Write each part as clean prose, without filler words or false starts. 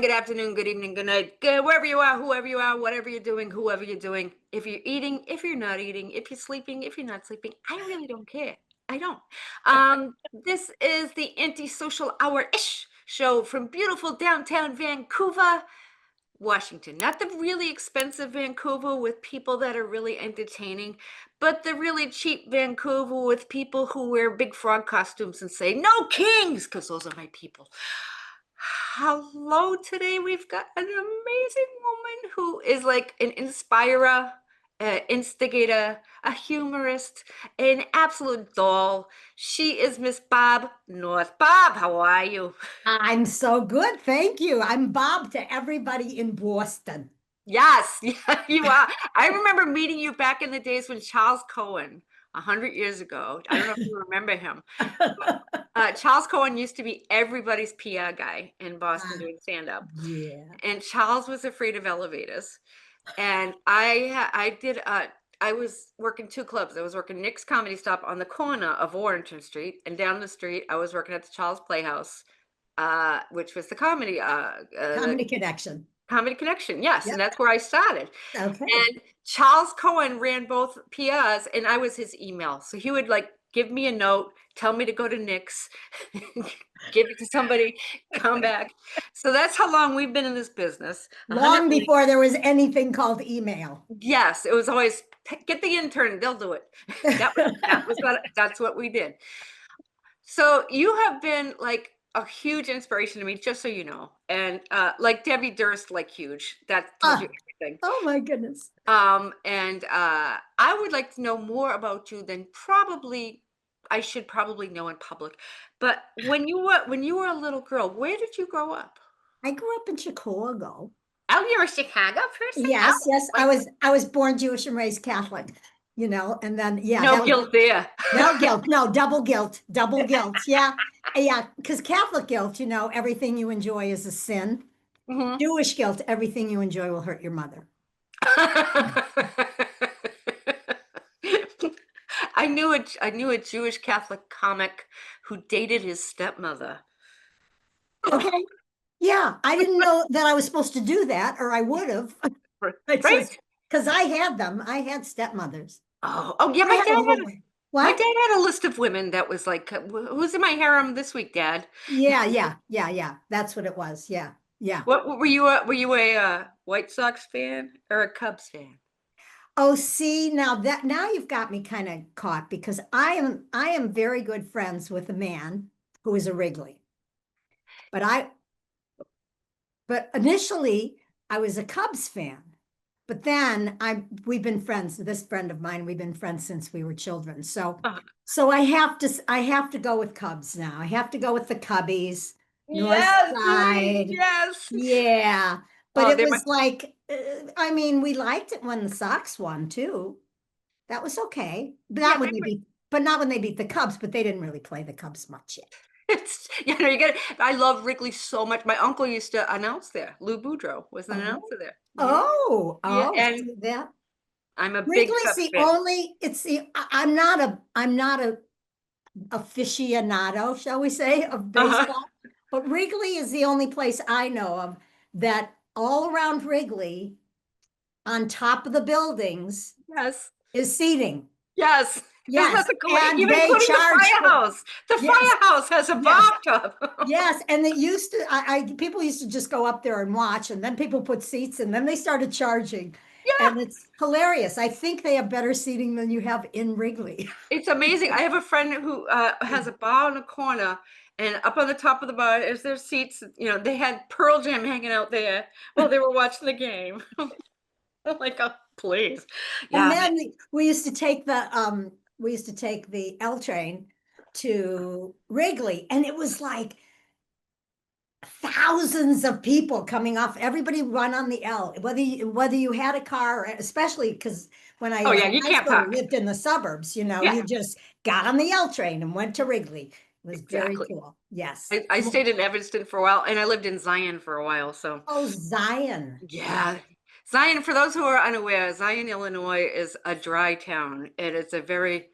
good afternoon, good evening, good night, good, wherever you are, whoever you are, whatever you're doing, whoever you're doing. If you're eating, if you're not eating, if you're sleeping, if you're not sleeping, I really don't care. I don't. This is the anti-social hour-ish show from beautiful downtown Vancouver, Washington. Not the really expensive Vancouver with people that are really entertaining, but the really cheap Vancouver with people who wear big frog costumes and say, "No kings," because those are my people. Hello, today we've got an amazing woman who is like an inspirer, an instigator, a humorist, an absolute doll. She is Miss Barb North. Barb, how are you? I'm so good, thank you. I'm Bob to everybody in Boston. Yes, yeah, you are. I remember meeting you back in the days when Charles Cohen, 100 years ago. I don't know if you remember him. Charles Cohen used to be everybody's PR guy in Boston Ah, doing stand-up. yeah. And Charles was afraid of elevators. And I was working two clubs. I was working Nick's Comedy Stop on the corner of Warrington Street, and down the street I was working at the Charles Playhouse, which was the Comedy connection. Comedy Connection. Yes, and Yep. that's where I started. Okay. And Charles Cohen ran both PRs, and I was his email. So he would like give me a note, tell me to go to Nick's, give it to somebody, come back. So that's how long we've been in this business. 100 Long before there was anything called email. Yes, it was always get the intern, they'll do it. That's what we did. So you have been like a huge inspiration to me, just so you know. And like Debbie Durst, like huge. That tells you Ah, everything. oh my goodness. And I would like to know more about you than probably I should probably know in public. But when you were a little girl, where did you grow up? I grew up in Chicago. Oh, you're a Chicago person? Yes, Oh, yes. like I was born Jewish and raised Catholic, and then yeah, no that was guilt there. no guilt. No, double guilt. Double guilt. Yeah. Yeah, because Catholic guilt, everything you enjoy is a sin. Mhm. Jewish guilt, everything you enjoy will hurt your mother. I knew a Jewish Catholic comic who dated his stepmother. Okay. Yeah, I didn't know that I was supposed to do that, or I would have. It's just Right? because I had them. I had stepmothers. Oh yeah, I had a whole my what? dad had a list of women that was like, who's in my harem this week, Dad? Yeah, yeah, yeah, yeah. That's what it was. Yeah, yeah. What were you a White Sox fan or a Cubs fan? Oh, see, now you've got me kind of caught because I am very good friends with a man who is a Wrigley. But I but initially I was a Cubs fan. But then we've been friends. This friend of mine, we've been friends since we were children. So Oh, so I have to go with Cubs now. I have to go with the Cubbies, North yes, Side. yes. Yeah. But Oh, it they're my was like I mean, we liked it when the Sox won too. That was okay. But yeah, not when they beat but not when they beat the Cubs, but they didn't really play the Cubs much yet. it's you get it. I love Wrigley so much. My uncle used to announce there. Lou Boudreau was an Oh, announcer there. Yeah, oh, yeah, oh, and see that? I'm a big Wrigley's Cubs the fan. only, it's the, I'm not a aficionado, shall we say, of Uh-huh. baseball. But Wrigley is the only place I know of that all around Wrigley, on top of the buildings, Yes. is seating. Yes. Isn't that Yes, the cool, and even they including the charge for, firehouse? The yes, firehouse has a yes, bathtub. yes. And they used to, people used to just go up there and watch, and then people put seats, and then they started charging. Yeah, And it's hilarious. I think they have better seating than you have in Wrigley. it's amazing. I have a friend who has a bar in a corner, and up on the top of the bar is their seats. They had Pearl Jam hanging out there while they were watching the game. I'm like, oh, please. And Yeah, then we used to take the L train to Wrigley, and it was like thousands of people coming off. Everybody run on the L, whether you had a car, especially because when I oh was yeah, in you high can't school, we park. lived in the suburbs. Yeah, You just got on the L train and went to Wrigley. It was very exactly. cool. Yes. I stayed in Evanston for a while, and I lived in Zion for a while. So Oh, Zion. yeah, Zion. For those who are unaware, Zion, Illinois is a dry town, and it's a very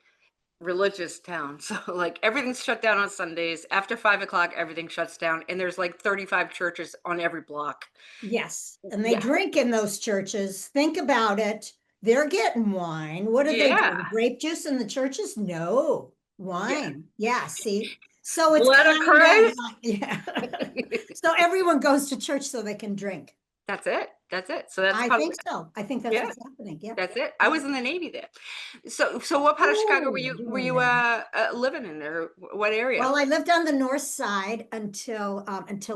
religious town. So like everything's shut down on Sundays. After 5 o'clock, everything shuts down. And there's like 35 churches on every block. Yes, and they Yeah. drink in those churches. Think about it. They're getting wine. What are they Yeah. doing? Grape juice in the churches? No, Yeah. wine. Yeah, see? So it's Blood of kind of, Christ. yeah. So everyone goes to church so they can drink. That's it. That's it. So that's I part of think so. I think that's yeah, what's happening. Yep. that's it. I was in the Navy there. So what part of Chicago Oh, you were were in you the Navy. living in, or what area? Well, I lived on the north side until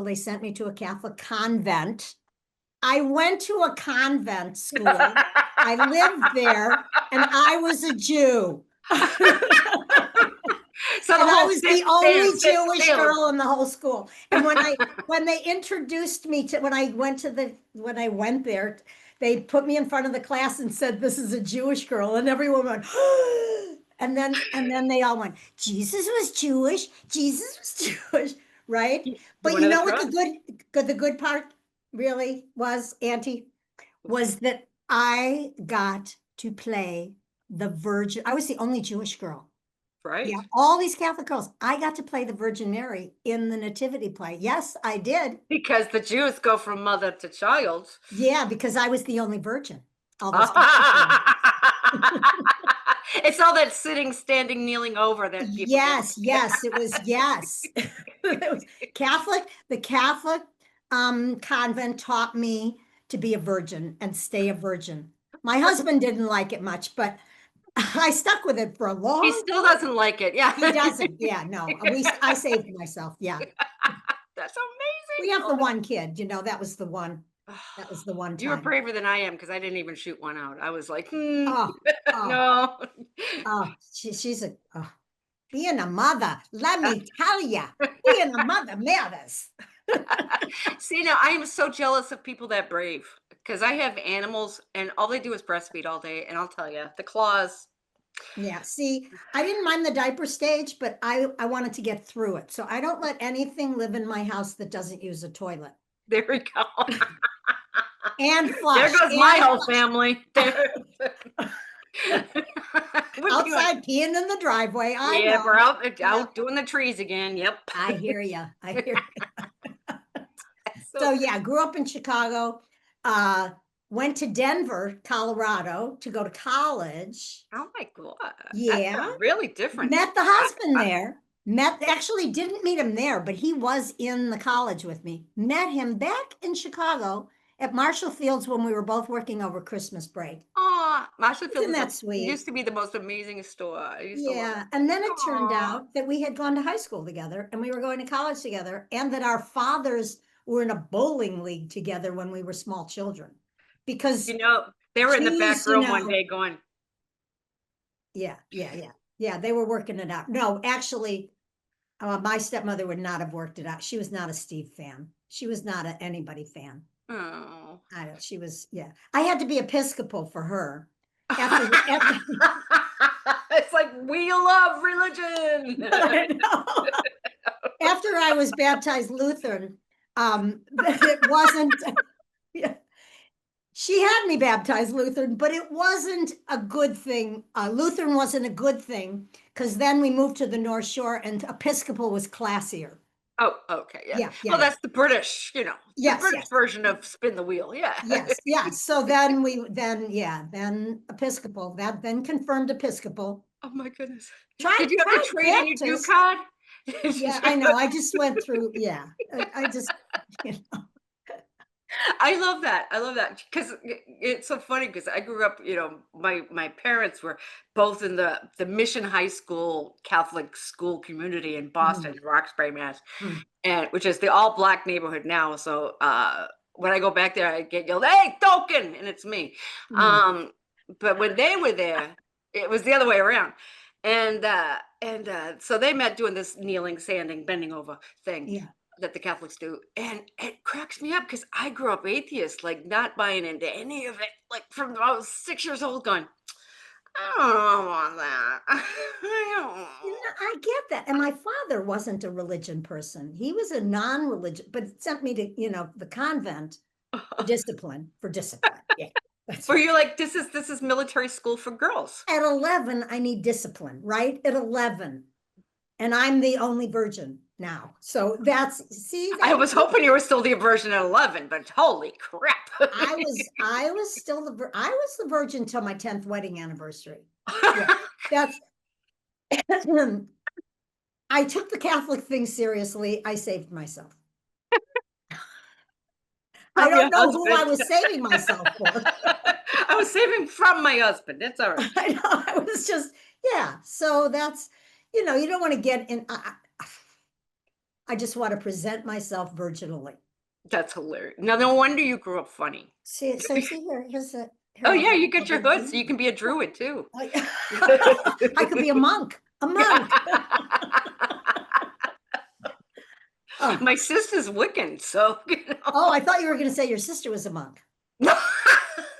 they sent me to a Catholic convent. I went to a convent school. I lived there and I was a Jew. So the And I whole was sit, the only stand, sit Jewish still. girl in the whole school. And when they introduced me to when I went there, they put me in front of the class and said, "This is a Jewish girl," and everyone went, and then they all went, "Jesus was Jewish. Jesus was Jewish," right? You But want you to know what try? the good part really was, Auntie, was that I got to play the Virgin. I was the only Jewish girl. Right. Yeah, all these Catholic girls. I got to play the Virgin Mary in the Nativity play. Yes, I did. Because the Jews go from mother to child. Yeah, because I was the only virgin. All those Catholic girls. It's all that sitting, standing, kneeling over that people do. Yes, yes, it was yes. It was Catholic. The Catholic convent taught me to be a virgin and stay a virgin. My husband didn't like it much, but I stuck with it for a He long still time. doesn't like it. Yeah. He doesn't. Yeah, no. I saved myself. Yeah. That's We amazing. have Oh the my one kid, that was the one. That was the one You were time. braver than I am because I didn't even shoot one out. I was like, "Hmm, Oh, oh, no." oh, she's being a mother, let me tell you, being a mother matters. See, now I am so jealous of people that brave because I have animals and all they do is breastfeed all day, and I'll tell you, the claws. Yeah, see, I didn't mind the diaper stage, but I wanted to get through it. So I don't let anything live in my house that doesn't use a toilet. There we go. And There flush, goes my and whole family. There. We're doing outside peeing in the driveway. I yeah, we're know. out Yeah, out doing the trees again. Yep. I hear you. I hear you. So So, yeah, grew up in Chicago, uh, went to Denver, Colorado to go to college. oh my god, that's Yeah, a really different. met the I, husband I, there. Actually didn't meet him there, but he was in the college with me. Met him back in Chicago at Marshall Fields when we were both working over Christmas break. aw, Marshall Field Isn't is that a sweet? used to be the most amazing store. I used to love it. Yeah. And then it turned Aw. out that we had gone to high school together and we were going to college together, and that our fathers were in a bowling league together when we were small children. Because, You know, they were in the back geez, room one day going, yeah, yeah, yeah. Yeah, they were working it out. No, actually, my stepmother would not have worked it out. She was not a Steve fan. She was not a anybody fan. "Oh." She was, yeah. I had to be Episcopal for her. After It's like, "We love religion." I know. After I was baptized Lutheran, it wasn't, yeah, she had me baptized Lutheran, but it wasn't a good thing. Lutheran wasn't a good thing because then we moved to the North Shore and Episcopal was classier. Oh, okay, yeah. Yeah, yeah, Well, yeah. that's the British, the Yes, British yes, version of spin the wheel, yeah. yes, yes. So then Episcopal, that then confirmed Episcopal. Oh my goodness. Did you have to Tried trade in your Duke Baptist. card? Yeah, Did you I know. I just went through, yeah. I just, you know, I love that. I love that because it's so funny because I grew up, my parents were both in the Mission High School Catholic school community in mm, Boston, Roxbury, Mass, mm, and which is the all black neighborhood now. So when I go back there, I get yelled, "Hey, token!" and it's me. mm, Um, but when they were there, it was the other way around. And so they met doing this kneeling, sanding, bending over thing yeah. that the Catholics do, and it cracks me up because I grew up atheist, like, not buying into any of it, like, from I was 6 years old going, "I don't want that. I I get that. And my father wasn't a religion person. He was a non-religion, but it sent me to, the convent don't." for discipline, for discipline. Yeah. That's Or right. you're like, this is military school for girls. At 11, I need discipline, right? At 11. And I'm the only virgin now. So that's, see, I that was hoping you were still the virgin at 11, but holy crap. I was still I was the virgin till my 10th wedding anniversary. Yeah, that's, I took the Catholic thing seriously. I saved myself. I From your don't know who I husband. was saving myself for. I was saving from my husband. That's all right. I know, I was just, yeah. So that's, you know, you don't want to get in. I just want to present myself virginally. That's hilarious. Now, no wonder you grew up funny. See, so see here, here's a, Oh here I'll yeah, have you get your another hood, so you baby. can be a druid too. I could be a monk, a monk. Oh, My sister's Wiccan, so oh, I thought you were going to say your sister was a monk. But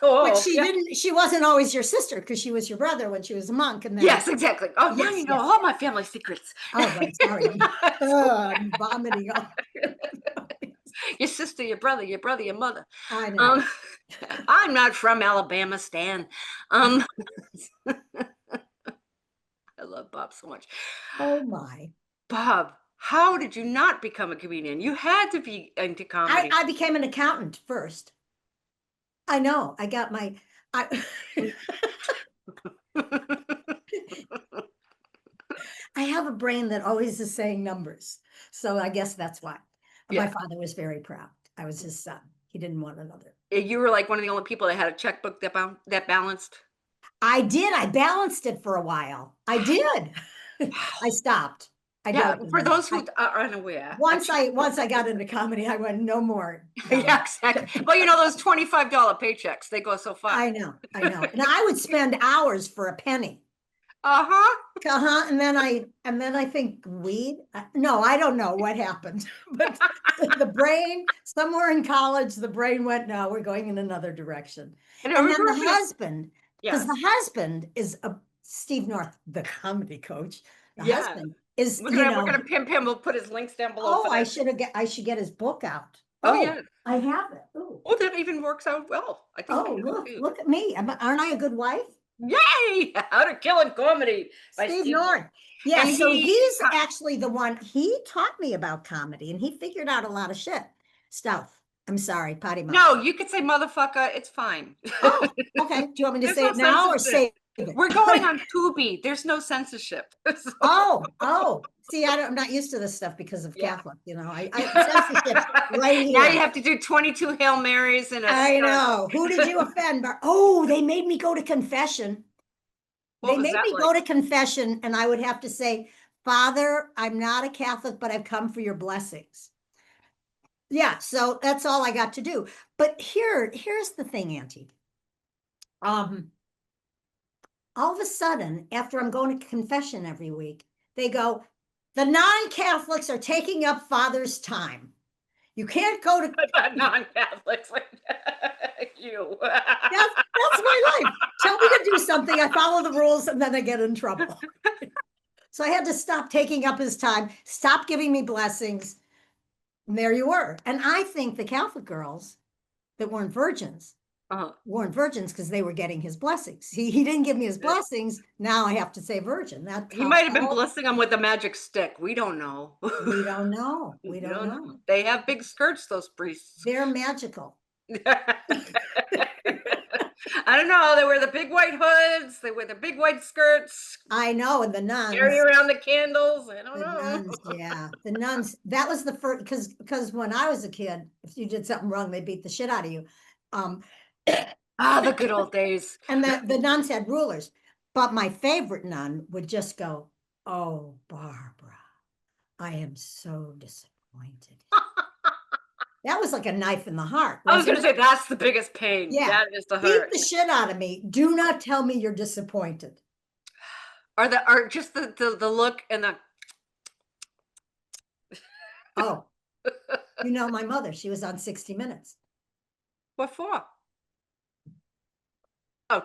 Oh, she yeah. didn't, she wasn't always your sister because she was your brother when she was a monk. And then, Yes, exactly. Oh, now yes, you know yes. all my family secrets. Oh, right. Sorry. I'm vomiting. Your sister, your brother, your mother. I know. Um, I'm not from Alabama, Stan. Um, I love Bob so much. Oh my. Bob, how did you not become a comedian? You had to be into comedy. I became an accountant first. I know. I got my, I, I have a brain that always is saying numbers. So I guess that's why. My Yeah. father was very proud. I was his son. He didn't want another. You were like one of the only people that had a checkbook that balanced. I did. I balanced it for a while. I did. I stopped. I Yeah, don't for anymore. those who are unaware, a Once checkbook. I got into comedy, I went no more Yeah, balance. exactly. Well, you know those $25 paychecks, they go so far. I know. And I would spend hours for a penny. Uh-huh. Uh-huh. And then I think weed. No, I don't know what happened. But the brain, somewhere in college, the brain went, no, we're going in another direction. And And we then grew up the in a husband, because yes. the husband is a Steve North, the comedy coach. The Yeah. husband is, We're gonna pimp him. We'll put his links down below oh, for that. I should get his book out. Oh, Oh, yeah. I have it. Oh, Oh, that even works out well. I think oh, you do too. look at me. Aren't I a good wife? Yay! How to Kill a Comedy by Steve Steve North. North. Yeah, And so he he's actually the one, he taught me about comedy and he figured out a lot of shit stuff. I'm sorry, potty mouth. no, you could say motherfucker, it's fine. Oh, okay. Do you want me to There's say no it now or censorship. save it? We're going on Tubi. There's no censorship. So, Oh. See, I'm not used to this stuff because of yeah. Catholic, you know. I censorship right Now you here. have to do 22 Hail Marys and a I start. know. Who did you offend? Oh, they made me go to confession. What They was made that me like? go to confession, and I would have to say, Father, I'm not a Catholic, but I've come for your blessings. Yeah, so that's all I got to do. But here's the thing, Auntie. Um, all of a sudden, after I'm going to confession every week, they go, the non-Catholics are taking up Father's time. You can't go to Non-Catholics like you. that's my life. Tell me to do something, I follow the rules, and then I get in trouble. So I had to stop taking up his time, stop giving me blessings. And there you were. And I think the Catholic girls that Uh-huh. weren't virgins because they were getting his blessings. He didn't give me his blessings. Now I have to say virgin. That's He how might have been all blessing them with a magic stick. We don't know. we don't know. We We don't don't know. know. They have big skirts, those priests. They're magical. I don't know. They wear the big white hoods. They wear the big white skirts. I know. And Carry around the candles. I don't the know. nuns, yeah, the nuns. That was the first because when I was a kid, if you did something wrong, they beat the shit out of you. Um, Ah, the good old days. and the nuns had rulers, but my favorite nun would just go, "Oh, Barbara, I am so disappointed." That was like a knife in the heart, I was wasn't going to say it? that's the biggest pain. Yeah. That is the Beat hurt. the shit out of me. Do not tell me you're disappointed. Or just the look and the Oh, you know, my mother, she was on 60 Minutes. what for? Oh,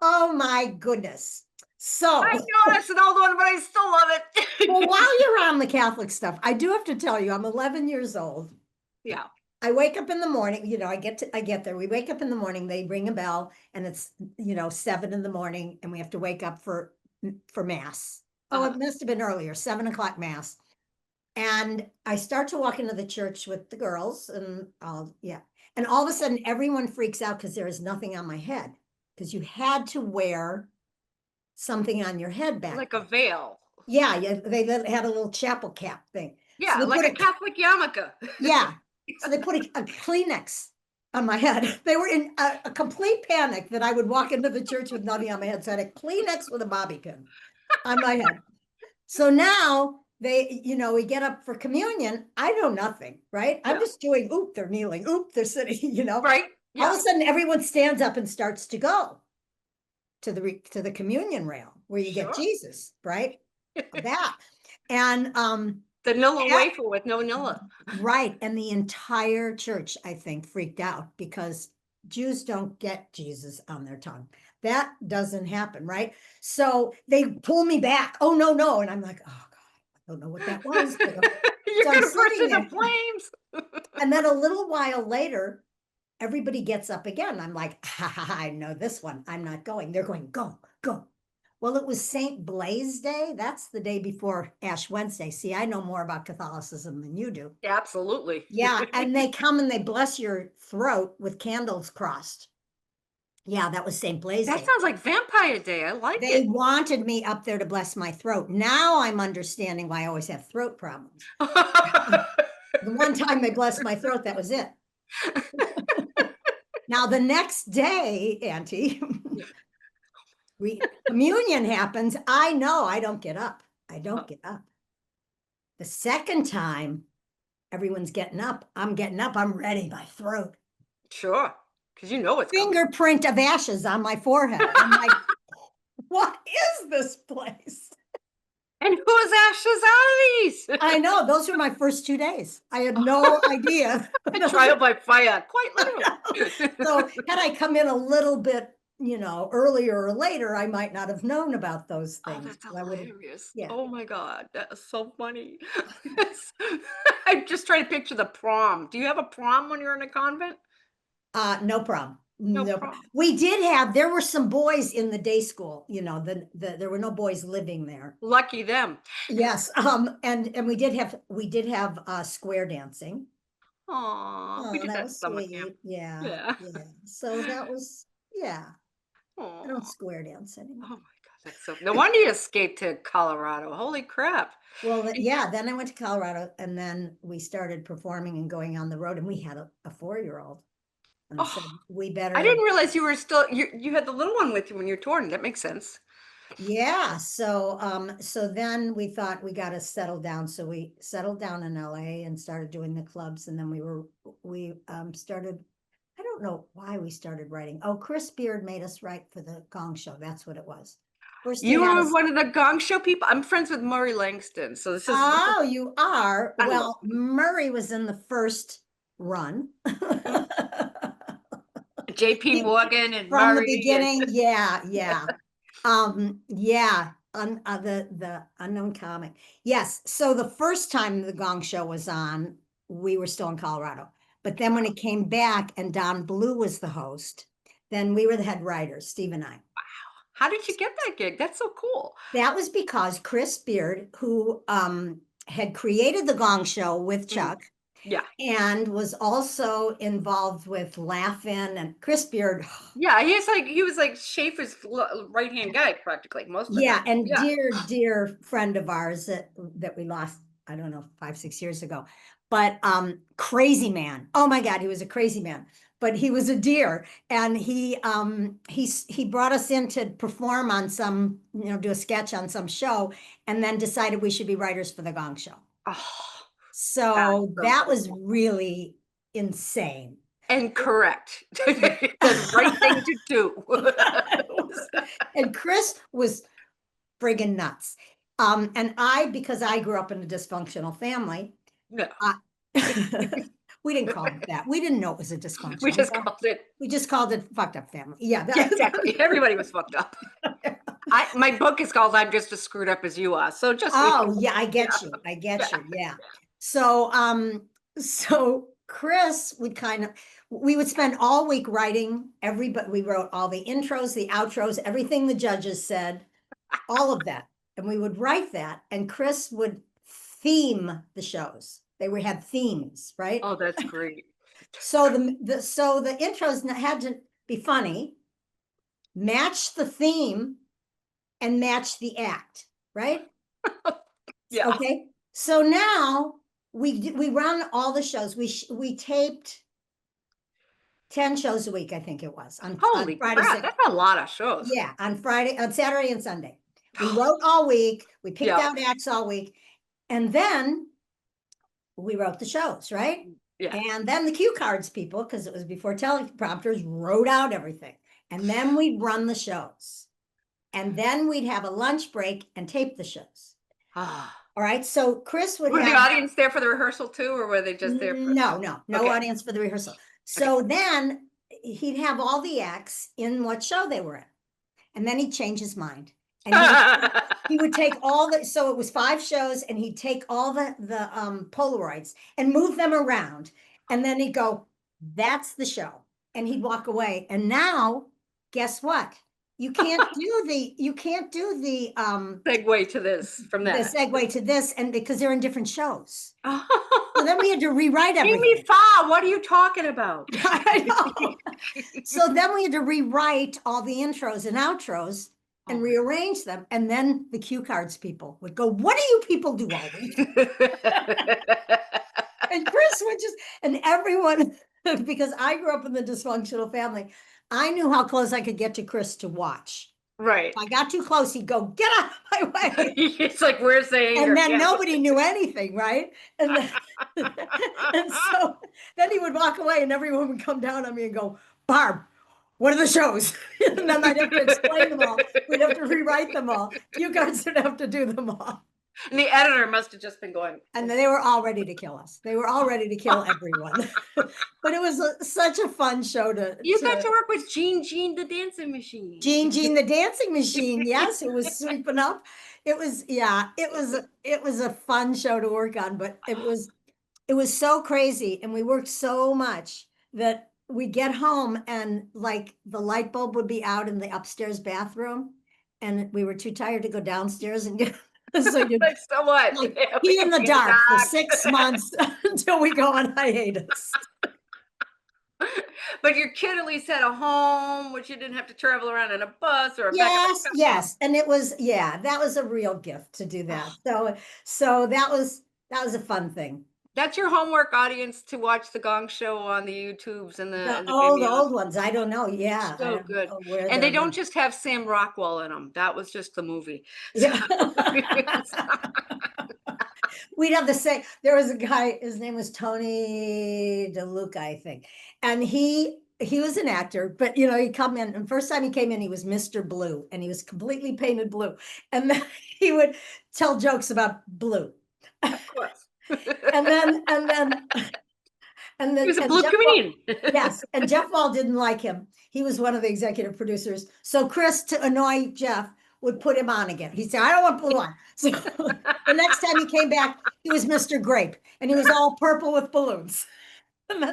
Oh my goodness. So, I know that's an old one, but I still love well, it. while you're on the Catholic stuff, I do have to tell you, I'm 11 years old. Yeah. I wake up in the morning, I get there. We wake up in the morning, they ring a bell and it's, 7 in the morning and we have to wake up for mass. Oh, Uh-huh. it must have been earlier, 7 o'clock mass. And I start to walk into the church with the girls and yeah. And all of a sudden everyone freaks out because there is nothing on my head. Because you had to wear something on your head back Like a then. veil. Yeah, yeah, they had a little chapel cap thing. So Yeah, they like put a a, Catholic yarmulke. yeah, so they put a Kleenex on my head. They were in a complete panic that I would walk into the church with nothing on my head. So I had a Kleenex with a bobby pin on my head. So now we get up for communion. I know nothing, right? I'm Yeah. just doing, oop, they're kneeling, oop, they're sitting. Right? All Yeah. of a sudden, everyone stands up and starts to go to the communion rail where you get Sure. Jesus, right? That. And The Nilla that, wafer with no Nilla. right. And the entire church, I think, freaked out because Jews don't get Jesus on their tongue. That doesn't happen, right? So they pull me back. Oh, no, no. And I'm like, oh, God, I don't know what that was. You're So I'm gonna burst sitting into there. flames. And then a little while later, everybody gets up again. I'm like, ha, ha, ha, I know this one. I'm not going. They're going, go, go. Well, it was St. Blaise Day. That's the day before Ash Wednesday. See, I know more about Catholicism than you do. Absolutely. Yeah, and they come and they bless your throat with candles crossed. Yeah, that was St. Blaise That Day. sounds like Vampire Day. I like They it. wanted me up there to bless my throat. Now I'm understanding why I always have throat problems. The one time they blessed my throat, that was it. Now the next day, Auntie, communion happens. I know I don't get up. I don't get up. The second time, everyone's getting up. I'm getting up. I'm ready. My throat. Sure, because you know it's coming. Fingerprint of ashes on my forehead. I'm like, what is this place? And whose ashes are these? I know. Those were my first 2 days. I had no idea. Trial by fire, quite literally. So had I come in a little bit, earlier or later, I might not have known about those Oh, things. that's I would have, hilarious. yeah. Oh my God, that is so funny. I'm just trying to picture the prom. Do you have a prom when you're in a convent? No problem. No No, prom. there were some boys in the day school, there were no boys living there. Lucky them. Yes, and we did have square dancing. Aw, we Oh, did that that in was summer camp. sweet. Yeah, Yeah. yeah. So that was, yeah. I don't Aw. square dance anymore. Oh my God, that's so no wonder you escaped to Colorado. Holy crap. Well, And yeah, then I went to Colorado and then we started performing and going on the road and we had a 4-year-old and oh, said, we I better. didn't realize you were still you had the little one with you when you're touring. That makes sense. Yeah, so then we thought we got to settle down. So we settled down in LA and started doing the clubs, and then we started. I don't know why we started writing. Oh, Chris Beard made us write for the Gong Show. That's what it was. First he You had were us. one of the Gong Show people. I'm friends with Murray Langston, so this is Oh, you are. I love Well, Murray was in the first run. him. JP He- Morgan and From the Murray and beginning, yeah, yeah. Yeah, the unknown comic. Yes. So the first time the Gong Show was on, we were still in Colorado. But then when it came back and Don Blue was the host, then we were the head writers, Steve and I. how did you get that gig? That's so cool. That was because Chris Beard, who had created the Gong Show with Mm, Chuck, yeah. and was also involved with Laugh-In and Chris Beard. Yeah, he was like Schaefer's right-hand guy practically most of the Yeah, time. and Yeah. dear friend of ours that we lost, I don't know, 5, 6 years ago. But crazy man. Oh my God, he was a crazy man. But he was a dear, and he brought us in to perform on some, do a sketch on some show, and then decided we should be writers for the Gong Show. Oh, that's So so that was cool. really insane. And correct. The right thing to do. And Chris was friggin' nuts. And because I grew up in a dysfunctional family, No. I, we didn't call it that. We didn't know it was a dysfunctional. We just called it We just called it fucked up family. Yeah. yeah, exactly. Everybody was fucked up. My book is called "I'm Just as Screwed Up as You Are," so just so Oh, you yeah, I yeah, get you. I get yeah. you. Yeah. So, so Chris would we would spend all week writing but we wrote all the intros, the outros, everything the judges said, all of that. And we would write that, and Chris would theme the shows. They would have themes, right? Oh, that's great. So the intros had to be funny, match the theme, and match the act, right? Yeah. Okay. So now we run all the shows. We taped 10 shows a week, I think it was, on Holy Friday, crap, that's a lot of shows. yeah, on Saturday and Sunday. We wrote all week, we picked Yeah, out acts all week, and then we wrote the shows, right? yeah. And then the cue cards people, because it was before teleprompters, wrote out everything. And then we'd run the shows. And then we'd have a lunch break and tape the shows. Ah. All right. So Chris would Were the have audience there for the rehearsal too, or were they just there for? no Okay, audience for the rehearsal. okay. So then he'd have all the acts in what show they were in. And then he'd change his mind. And he would take so it was 5 shows, and he'd take all the Polaroids and move them around. And then he'd go, that's the show. And he'd walk away. And now, guess what? You can't do the Segue to this from the that. segue to this, and because they're in different shows. So then we had to rewrite everything. Amy Fa, what are you talking about? I know. So then we had to rewrite all the intros and outros and rearrange them. And then the cue cards people would go, what do you people do all week? And Chris would and everyone, because I grew up in the dysfunctional family, I knew how close I could get to Chris to watch. Right. If I got too close, he'd go, get out of my way. It's like, where's the anger? And then Yeah. nobody knew anything, right? And then, and so then he would walk away, and everyone would come down on me and go, Barb, what are the shows? And then I'd have to explain them all. We'd have to rewrite them all. You guys would have to do them all. And the editor must have just been going. And they were all ready to kill us. They were all ready to kill everyone. But it was such a fun show You got to work with Jean the dancing machine. Jean the dancing machine. Yes, it was sweeping up. It was, yeah, it was a fun show to work on, but it was so crazy, and we worked so much that we get home and like the light bulb would be out in the upstairs bathroom, and we were too tired to go downstairs and get so you'd Like so what? like, be in the dark for 6 months until we go on hiatus. But your kid at least had a home, which you didn't have to travel around in a bus or a Yes, and it was, yeah, that was a real gift to do that. So that was a fun thing. That's your homework, audience, to watch the Gong Show on the YouTubes and The the old ones, I don't know. Yeah, I So don't good. know where And they they're don't just have Sam Rockwell in them. That was just the movie. Yeah. We'd have the same. There was a guy, his name was Tony DeLuca, I think. And he was an actor, but he'd come in, and first time he came in, he was Mr. Blue, and he was completely painted blue. And then he would tell jokes about blue. Of course. And then He was a and blue Jeff comedian. yes, and Jeff Wall didn't like him. He was one of the executive producers. So Chris, to annoy Jeff, would put him on again. He said, I don't want blue on. So the next time he came back, he was Mr. Grape, and he was all purple with balloons. And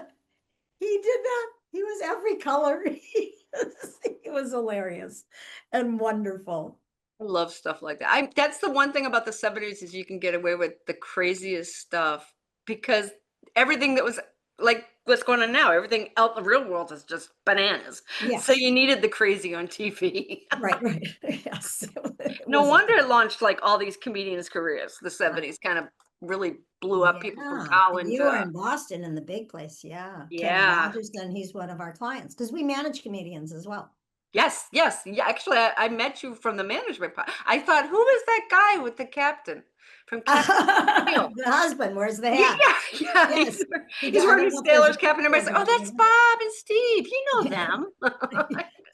he did that. He was every color. It was hilarious and wonderful. I love stuff like that. That's the one thing about the 70s is you can get away with the craziest stuff because everything that was like what's going on now, everything out in the real world is just bananas. Yes. So you needed the crazy on TV. Right. Yes. No wonder it launched like all these comedians' careers. The 70s kind of really blew up people from Holland. You were in Boston in the big place. Yeah. Yeah. Kevin Rogerson, he's one of our clients because we manage comedians as well. Yes. Yeah, actually, I met you from the management part. I thought, who is that guy with the captain from Captain? The husband wears the hat. Yeah. Yes. He's wearing his sailor's cap, and everybody's like, oh, that's Bob and Steve. You know them.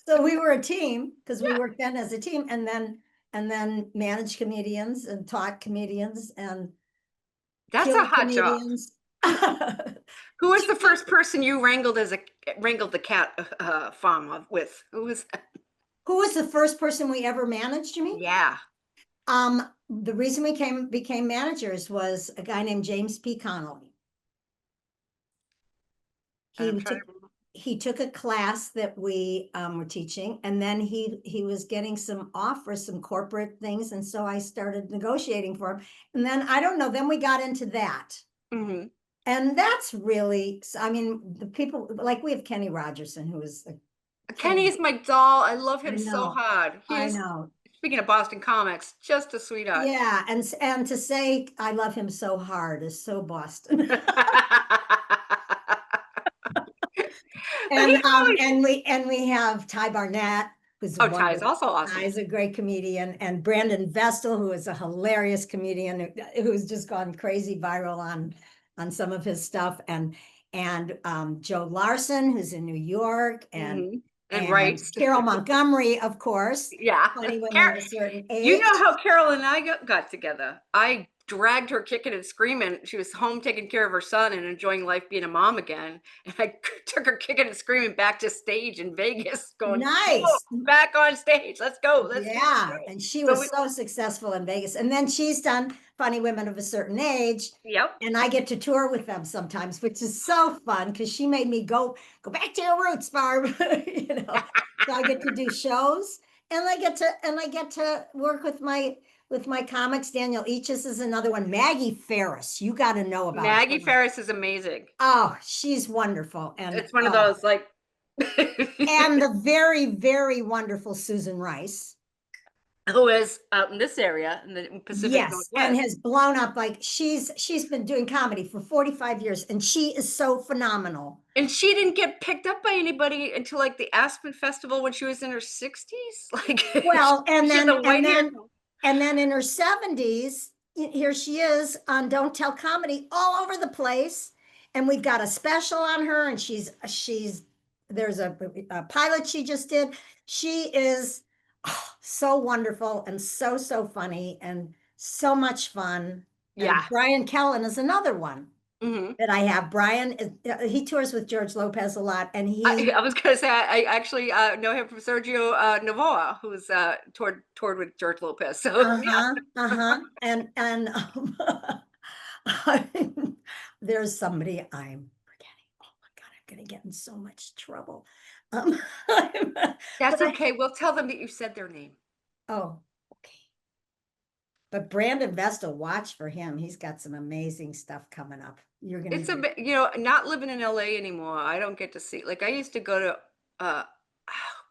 So we were a team because we worked then as a team, and then managed comedians and taught comedians and that's a hot comedians. job. Who was the first person you wrangled the cat farm with? Who was that? Who was the first person we ever managed, you mean? Yeah. The reason we became managers was a guy named James P. Connolly. I'm He trying took to remember. he took a class that we were teaching, and then he was getting some offers, some corporate things, and so I started negotiating for him. And then I don't know, then we got into that. Mhm. And that's really, I mean, the people like we have Kenny Rogerson, who is Kenny is my doll. I love I him so know, hard. He I is, know. speaking of Boston comics, just a sweetheart. Yeah, and to say I love him so hard is so Boston. But he always, And we have Ty Barnett, who's a oh, Ty is wonderful. also awesome. Ty's a great comedian, and Brandon Vestal, who is a hilarious comedian who's just gone crazy viral on some of his stuff, and Joe Larson, who's in New York, Mhm. And and writes. Carole Montgomery, of course, Yeah. funny women of a certain You age. know how Carol and I got together. I dragged her kicking and screaming. She was home taking care of her son and enjoying life being a mom again. And I took her kicking and screaming back to stage in Vegas, going, "Whoa, Nice. back on stage. Let's go. Let's do the Yeah, show." and she So was we, so successful in Vegas. And then she's done Funny Women of a Certain Age, yep. and I get to tour with them sometimes, which is so fun because she made me go back to your roots, Barb. You know, so I get to do shows, and I get to work with my comics. Daniel Eaches is another one. Maggie Ferris, you got to know about Maggie her. Ferris is amazing. Oh, she's wonderful, It's one of those like and the very, very wonderful Susan Rice. who is out in this area in the Pacific Yes, and Northwest. has blown up like she's been doing comedy for 45 years and she is so phenomenal. And she didn't get picked up by anybody until like the Aspen Festival when she was in her 60s. Like Well, she's a white hair. and then in her 70s, here she is on Don't Tell Comedy all over the place. And we've got a special on her, and she's there's a pilot she just did. She is so wonderful and so funny and so much fun. And Yeah. Brian Kellen is another one Hmm. that I have. Brian, he tours with George Lopez a lot, and he, I was gonna say I actually know him from Sergio Navoa, who's toured with George Lopez. So yeah. and there's somebody I'm forgetting. Oh my God, I'm gonna get in so much trouble. Um, but That's okay. We'll tell them that you said their name. oh, okay. But Brandon Vestal, watch for him. He's got some amazing stuff coming up. You're gonna It's a get, bit, not living in LA anymore. I don't get to see, like, I used to go to, oh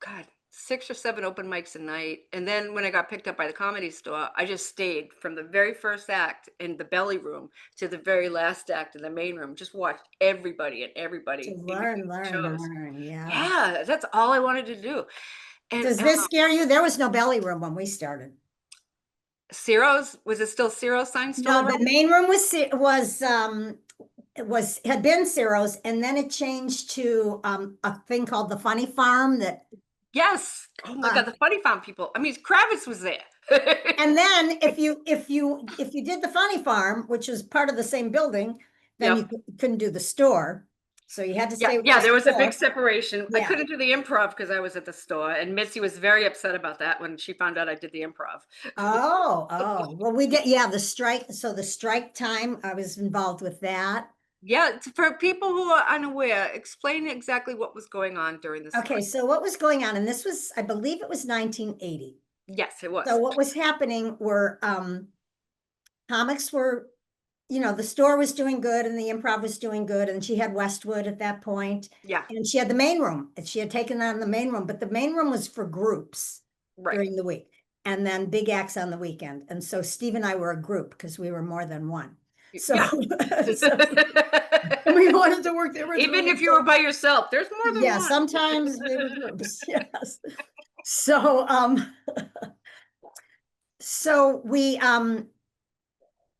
God, 6 or 7 open mics a night. And then when I got picked up by the Comedy Store, I just stayed from the very first act in the belly room to the very last act in the main room. Just watched everybody and to everybody in learn, between learn, shows. learn. Yeah. Yeah, that's all I wanted to do. And Does this scare you? There was no belly room when we started. Ciro's, was it still Ciro's sign still No, the around? main room had been Ciro's, and then it changed to a thing called the Funny Farm that Yes. Oh my uh, God, the Funny Farm people. I mean, Kravitz was there. and then if you did the Funny Farm, which was part of the same building, then you Yep. couldn't do the store. So you had to Yeah, stay with yeah, the there was a big store. separation. I Yeah. couldn't do the improv because I was at the store, and Mitzi was very upset about that when she found out I did the improv. Oh. Well, we did, yeah, the strike. So the strike time, I was involved with that. Yeah, for people who are unaware, explain exactly what was going on during the Okay, strike. so what was going on? And this was, I believe it was 1980. Yes, it So was. what was happening were comics were, the store was doing good and the improv was doing good. And she had Westwood at that point, Yeah, and she had the main room, and she had taken on the main room, but the main room was for groups right. during the week and then big acts on the weekend. And so Steve and I were a group because we were more than one. So, Yeah. so we wanted to work there. Even if you were by yourself, there's more than Yeah, one. sometimes they were groups. Yes. So, so we, God,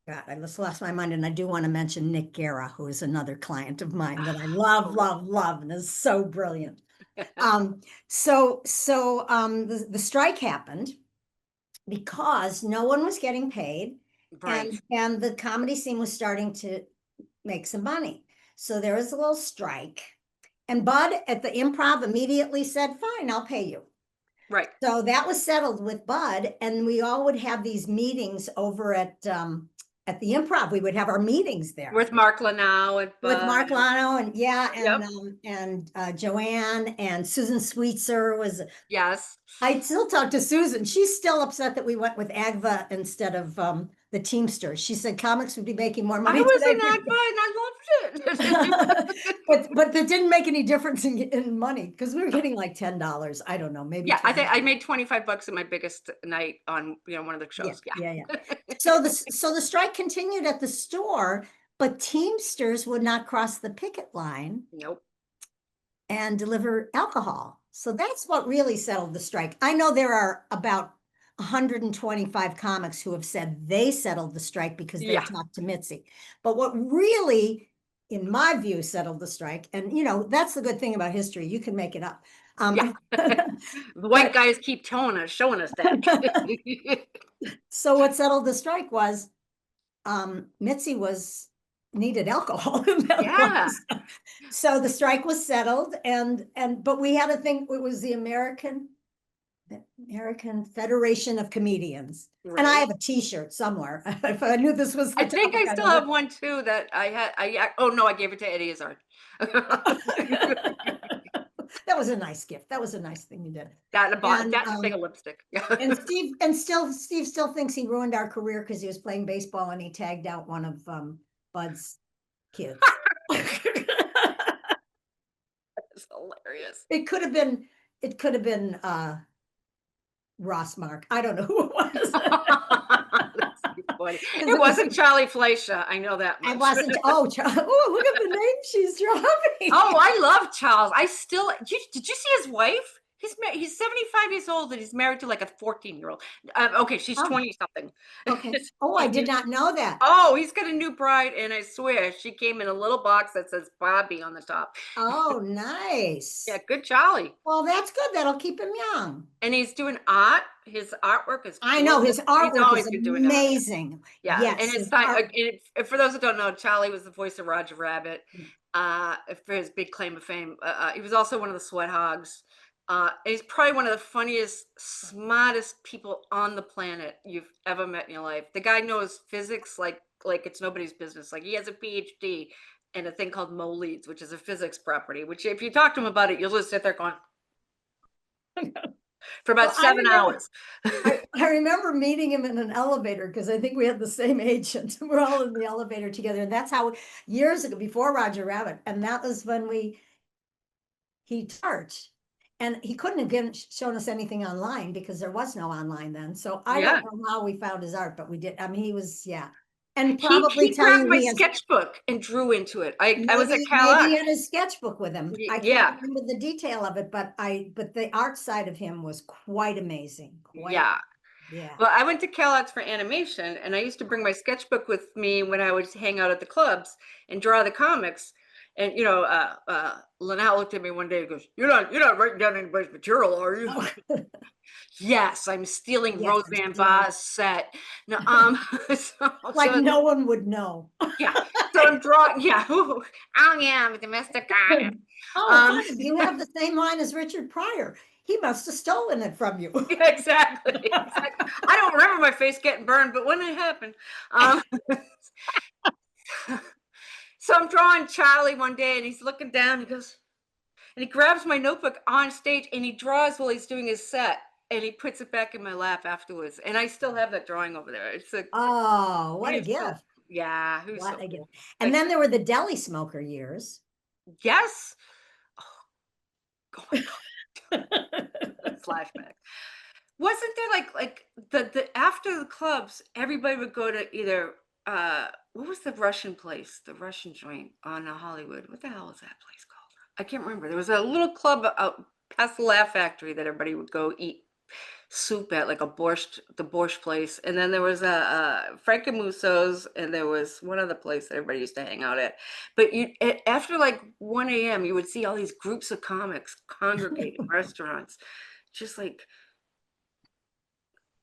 I just lost my mind, and I do want to mention Nick Guerra, who is another client of mine that I love, love, love, and is so brilliant. The strike happened because no one was getting paid, Right. and the comedy scene was starting to make some money. So there was a little strike, and Bud at the Improv immediately said, "Fine, I'll pay you." Right. So that was settled with Bud, and we all would have these meetings over at the Improv. We would have our meetings there With Mark Lanau and with Mark Bud. Lano and yeah, Yep. and Joanne and Susan Sweetser was. Yes. I still talk to Susan. She's still upset that we went with Agva instead of the Teamsters. She said comics would be making more I money was today. in Agva and I loved it. But that didn't make any difference in money because we were getting like $10. I don't know, maybe Yeah, I think 20. I made 25 bucks at my biggest night on, one of the Yeah, shows. yeah. Yeah. So the strike continued at the store, but Teamsters would not cross the picket line Nope. and deliver alcohol. So that's what really settled the strike. I know there are about 125 comics who have said they settled the strike because they Yeah. talked to Mitzi. But what really, in my view, settled the strike, and that's the good thing about history, you can make it up. Yeah. The white But guys keep showing us that. so what settled the strike was Mitzi needed alcohol in that Yeah. month. So the strike was settled but we had to think it was the American Federation of Comedians. And I Right. have a t-shirt somewhere. If I knew this was I the think topic, I I'd still have have one too that oh no, I gave it to Eddie Izzard. that was a nice gift. That was a nice thing you did. That and And that and a thing of lipstick. Steve still thinks he ruined our career because he was playing baseball and he tagged out one of Bud's kids. It's hilarious. It could have been Ross Mark. I don't know who it was. That's too funny. It wasn't Charlie Fleischer. I know that I much. wasn't. Oh, look at the name she's dropping. Oh, I love Charles. Did you see his wife? He's 75 years old and he's married to like a 14-year-old. Okay, she's Oh, 20 something. okay. Oh, I did not know that. Oh, he's got a new bride, and I swear she came in a little box that says Bobby on the top. Oh, Yeah, nice. good Charlie. Well, that's good. That'll keep him young. And he's doing art. His artwork is I know gorgeous. his He's artwork is always been doing art. amazing. Yeah, and Yes, his his time. art. For those that don't know, Charlie was the voice of Roger Rabbit. For his big claim of fame, he was also one of the Sweat Hogs. He's probably one of the funniest, smartest people on the planet you've ever met in your life. The guy knows physics like it's nobody's business. Like he has a PhD in a thing called moleads, which is a physics property. Which, if you talk to him about it, you'll just sit there going for about Well, I 7 hours. I remember meeting him in an elevator because I think we had the same agent. We're all in the elevator together. And that's how years ago, before Roger Rabbit. And that was when he charged. And he couldn't have shown us anything online because there was no online then. So I Yeah. don't know how we found his art, but we did. I mean, he was, yeah. And He probably tell grabbed you my he has sketchbook and drew into it. I was at Cal maybe Arts. in his sketchbook with him. I Yeah, can't remember the detail of it, but the art side of him was quite amazing. yeah. Yeah. Well, I went to Cal Arts for animation, and I used to bring my sketchbook with me when I would hang out at the clubs and draw the comics. And Lynette looked at me one day and goes, "You're not writing down anybody's material, are you?" Oh. Yes, I'm stealing Yes, Roseanne Barr's set. No, so, like so no one would know. yeah, so I'm drawing. Yeah, oh yeah, I'm a domestic guy. Oh, Um, honey, you have the same line as Richard Pryor. He must have stolen it from you. yeah, exactly. I don't remember my face getting burned, but when it happened, um, so I'm drawing Charlie one day, and he's looking down. He goes, and he grabs my notebook on stage, and he draws while he's doing his set, and he puts it back in my lap afterwards. And I still have that drawing over there. Oh, what He a was so, gift. yeah, he was What so a gift. cool. And then there were the deli smoker years. Yes. Oh my god, flashback. Wasn't there like the after the clubs, everybody would go to either what was the Russian place, the Russian joint on Hollywood? What the hell was that place called? I can't remember. There was a little club out past the Laugh Factory that everybody would go eat soup at, like the borscht place. And then there was a Frank and Musso's, and there was one other place that everybody used to hang out at. But after like 1 a.m., you would see all these groups of comics congregate in restaurants, just like,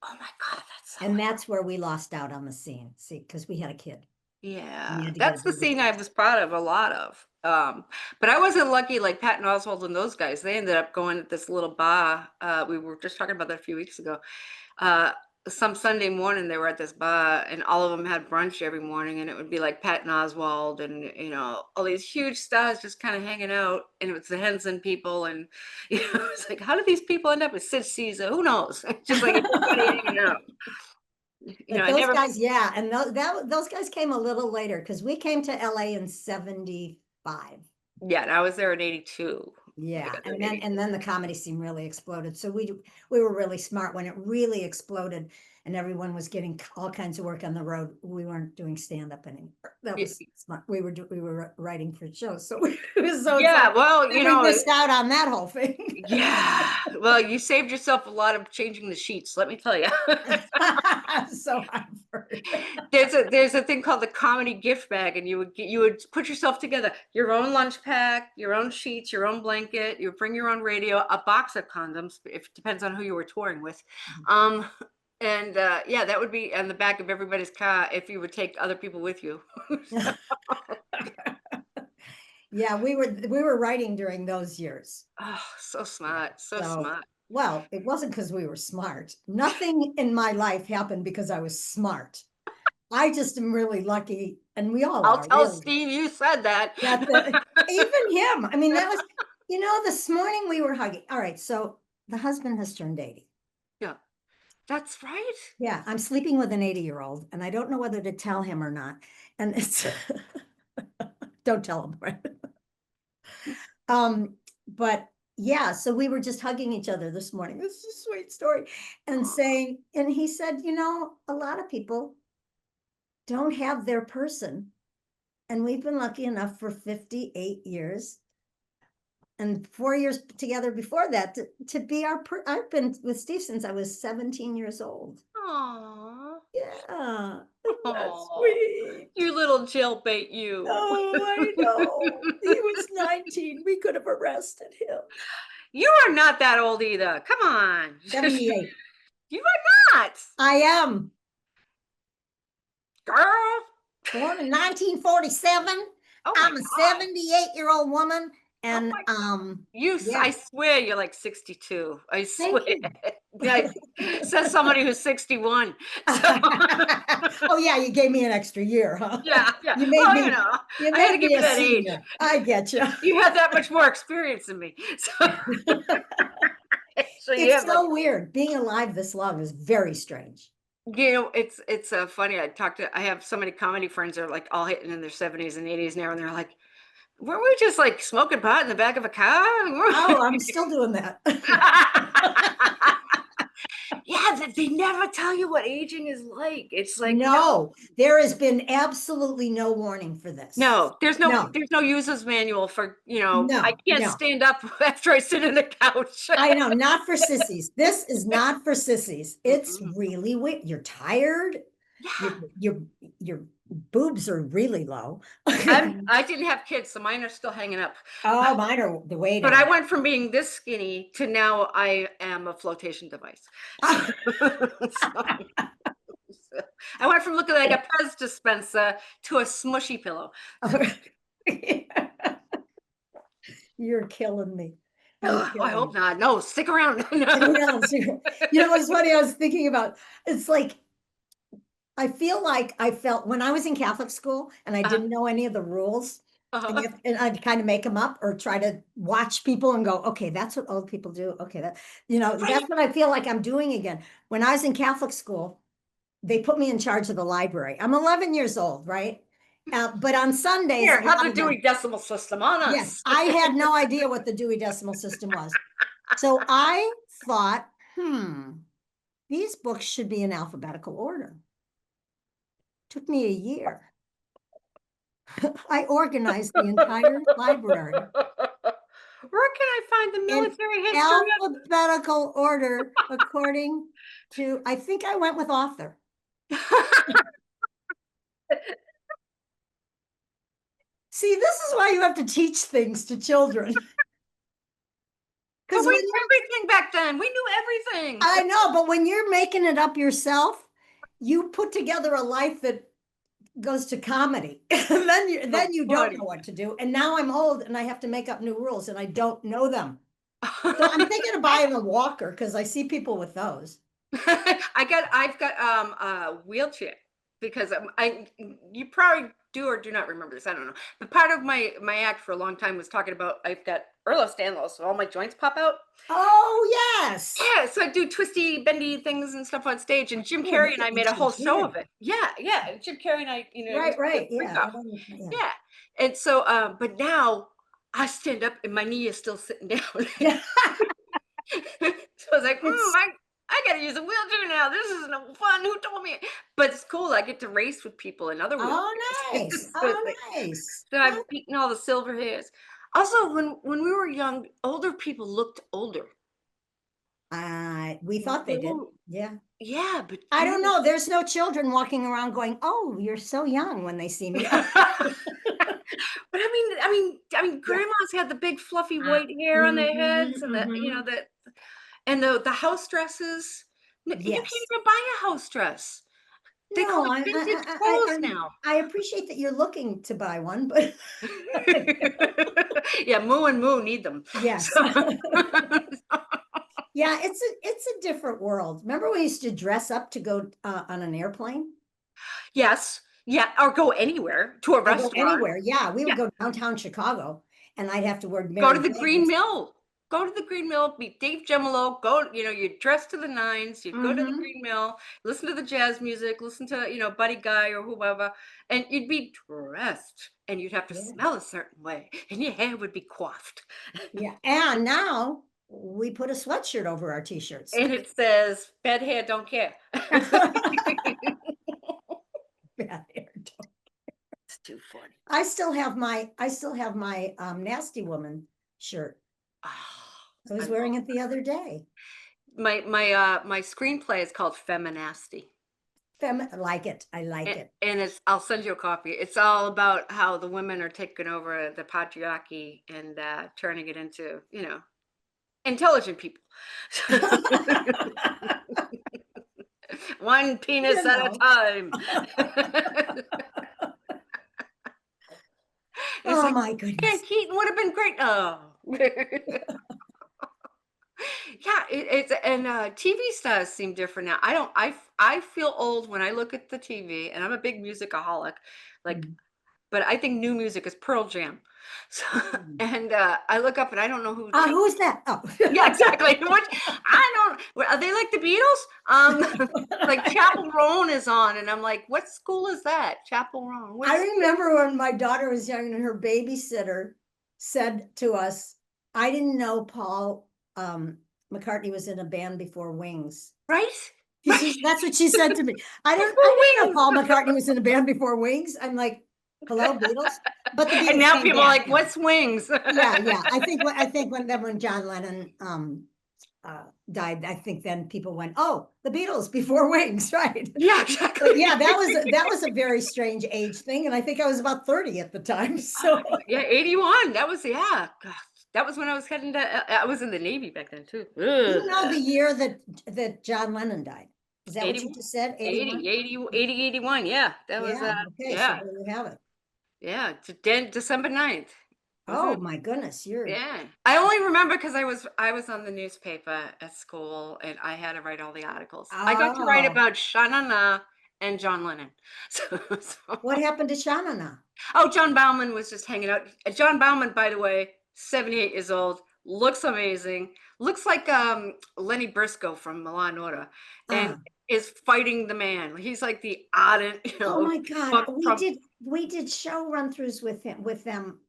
oh my God, that's so. And that's where we lost out on the scene. See, because we had a kid. And you Yeah, had to get a that's the babysitter. scene I was proud of a lot of. But I wasn't lucky like Patton Oswalt and those guys. They ended up going to this little bar. We were just talking about that a few weeks ago. Uh, some Sunday morning they were at this bar and all of them had brunch every morning and it would be like Patton Oswalt and all these huge stars just kind of hanging out and it was the Henson people and it's like how did these people end up with Sid Caesar? Who knows? Just like everybody hanging out. But I those never. guys, yeah, and those guys came a little later because we came to LA in 75. Yeah, and I was there in 82. I Yeah, got there in and 82. then the comedy scene really exploded. So we were really smart when it really exploded and everyone was getting all kinds of work on the road. We weren't doing stand-up anymore. That Y- was smart. We were writing for shows. So it's like Yeah, well, we missed out on that whole thing. yeah. Well, you saved yourself a lot of changing the sheets, let me tell you. So I've heard. There's a thing called the comedy gift bag, and you would put yourself together, your own lunch pack, your own sheets, your own blanket, you would bring your own radio, a box of condoms, if it depends on who you were touring with. Um, and yeah, that would be on the back of everybody's car if you would take other people with you. Yeah, we were writing during those years. Oh, so Yeah. smart, so So, smart. well, it wasn't because we were smart. Nothing in my life happened because I was smart. I just am really lucky, and we all I'll are, tell really. Steve you said that. That even him, I mean, that was, this morning we were hugging. All right, so the husband has turned 80. Yeah, that's right. Yeah, I'm sleeping with an 80-year-old, and I don't know whether to tell him or not. And it's don't tell him, right? But yeah, so we were just hugging each other this morning. This is a sweet story. And saying, and he said, a lot of people don't have their person. And we've been lucky enough for 58 years and 4 years together before that to be I've been with Steve since I was 17 years old. Aw. Yeah, isn't that Oh, sweet? you little jailbait, you. Oh, I know. He was 19. We could have arrested him. You are not that old either. Come on. 78. You are not, I am. girl. Born in 1947. Oh my I'm a God. 78-year-old woman. Oh And my God. I yeah, swear you're like 62. I swear. thank you. That says somebody who's 61. So Oh yeah, you gave me an extra year, huh? yeah, yeah. You made Well, me you I had to made give me you a that age. senior. I get you. You had that much more experience than me. So, so you It's have like so weird. Being alive this long is very strange. it's funny. I have so many comedy friends that are like all hitting in their 70s and 80s now, and they're like, weren't we just like smoking pot in the back of a car? Oh, I'm still doing that. Yeah, they never tell you what aging is like. It's like, no, No, there has been absolutely no warning for this. no, No, there's no user's manual for, I no, can't no. stand up after I sit in the couch. I know, not for sissies. This is not for sissies. It's Mm-mm. really weird. You're tired. Your Yeah. your your boobs are really low. I didn't have kids, so mine are still hanging up. Oh, mine are the way But I down. went from being this skinny to now I am a flotation device. So, so I went from looking like a Pez dispenser to a smushy pillow. You're killing me. You're Ugh, I killing hope me. not. No, stick around. Yeah, what's funny? I was thinking about it's like I feel like I felt when I was in Catholic school and I Uh, didn't know any of the rules, uh, and I'd kind of make them up or try to watch people and go, okay, that's what old people do. Okay, right. that's what I feel like I'm doing again. When I was in Catholic school, they put me in charge of the library. I'm 11 years old, right? But on Sundays, Here, a have lot the of them, Dewey Decimal System on yes, us. I had no idea what the Dewey Decimal System was. So I thought, these books should be in alphabetical order. Took me a year. I organized the entire library Where can I find the in military history alphabetical order according to, I think I went with author. of? See, this is why you have to teach things to children. But Because we when knew everything back then. We knew everything. I know, but when you're making it up yourself, you put together a life that goes to comedy. And So then you don't funny. know what to do. And now I'm old and I have to make up new rules and I don't know them. So I'm thinking of buying a walker because I see people with those. I've got a wheelchair because I you probably do or do not remember this. I don't know. But part of my act for a long time was talking about I've got Ehlers-Danlos, so all my joints pop out. Oh, yes. Yeah, so I do twisty, bendy things and stuff on stage, and Jim Oh, Carrey look and I at made a what you whole show of did. it. Yeah, yeah. Jim Carrey and I, it Right, used to be a right. freak Yeah. off. Yeah. Yeah, and so, but now I stand up and my knee is still sitting down. Yeah. So I was like, It's, I gotta use a wheelchair now. This is no fun. Who told me? But it's cool. I get to race with people in other oh, wheelchairs. nice. So Oh, it's like, nice. so I've beaten all the silver hairs. Also, when we were young, older people looked older. We thought they did. Oh, Yeah. yeah, but I don't you. know. There's no children walking around going, "Oh, you're so young," when they see me. But I mean, Yeah. grandmas had the big fluffy white hair on their heads, and Mhm. the house dresses. You can't Yes. even buy a house dress. They call No, it vintage clothes now. I appreciate that you're looking to buy one, but Yeah, Moo and Moo need them. yes. So Yeah, it's a different world. Remember we used to dress up to go on an airplane yes, yeah, or go anywhere to a or go restaurant. anywhere? Yeah, we would Yeah, go downtown Chicago, and I'd have to wear go Mary to the Green Janes. Mill. Go to the Green Mill, meet Dave Gemolo, go, you dress to the nines, you go to the Hmm. Green Mill, listen to the jazz music, listen to, Buddy Guy or whoever, and you'd be dressed and you'd have to Yeah, smell a certain way and your hair would be coiffed. yeah. And now we put a sweatshirt over our t-shirts. And it says, "Bad hair, don't care." Bad hair too. It's too funny. I still have my nasty woman shirt. Oh, I I was love wearing it the other day. my screenplay is called Feminasty. I like it. I like it. And I'll send you a copy. It's all about how the women are taking over the patriarchy and turning it into, intelligent people. One penis You at a know. time. It's Oh like my Ken goodness. Keaton would have been great. Oh. Yeah, it's and TV stars seem different now. I don't. I feel old when I look at the TV, and I'm a big musicaholic. Like, Mm, but I think new music is Pearl Jam. So, mm. and I look up and I don't know who sings. Who's that? Oh. Yeah, exactly. Which I don't. Are they like the Beatles? Like Chapel Roan is on, and I'm like, what school is that? Chapel Roan. I Where's? remember when my daughter was young and her babysitter said to us, I didn't know Paul McCartney was in a band before Wings. Right? Right. That's what she said to me. Before I didn't know Wings. Paul McCartney was in a band before Wings. I'm like, hello, Beatles. But the And Beatles now came people are back like, now. what's Wings? Yeah, yeah. I think when John Lennon died, I think then people went, oh, the Beatles before Wings, right? Yeah, But yeah, exactly. that was a very strange age thing, and I think I was about 30 at the time. So Yeah, 81. That was, yeah. God, that was when I was heading to, I was in the Navy back then too. you know Ugh. the year that John Lennon died. Is that what you 81, just said? 80, 81? 80, 80, 81. Yeah, that was, Yeah, okay, so yeah, there you have it. yeah. December 9th. Was Oh it? my goodness, you're Yeah. I only remember because I was on the newspaper at school and I had to write all the articles. I got to write oh, about Sha Na and John Lennon. what happened to Shanana? Oh, John Bauman was just hanging out. John Bauman, by the way, 78 years old, looks amazing. Looks like Lenny Briscoe from Milan Order, and Ah, is fighting the man. He's like the ardent, oh my God, buck Trump. we did show run-throughs with them.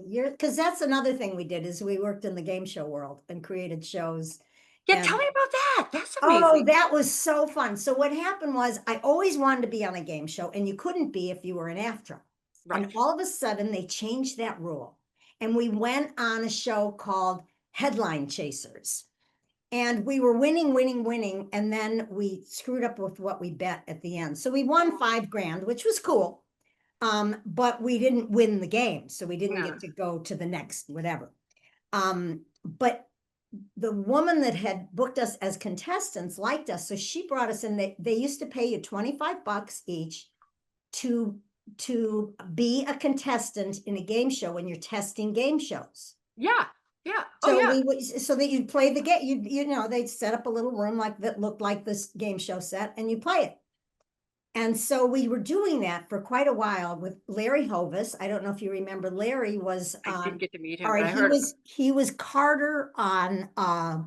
You're because that's another thing we did is we worked in the game show world and created shows. Yeah, tell And me about that. That's oh, amazing. that was so fun. So what happened was I always wanted to be on a game show, and you couldn't be if you were an AFTRA. And Right. all of a sudden they changed that rule. And we went on a show called Headline Chasers. And we were winning, winning, winning. And then we screwed up with what we bet at the end. So we won 5 grand, which was cool. But we didn't win the game. So we didn't No. get to go to the next whatever. But the woman that had booked us as contestants liked us. So she brought us in. They used to pay you 25 bucks each to be a contestant in a game show when you're testing game shows. Yeah. Yeah. Oh So yeah. so that you'd play the game, you know, they'd set up a little room like that looked like this game show set and you play it. And so we were doing that for quite a while with Larry Hovis. I don't know if you remember, Larry was I didn't get to meet all him, but right, I heard of him. he was Carter on oh,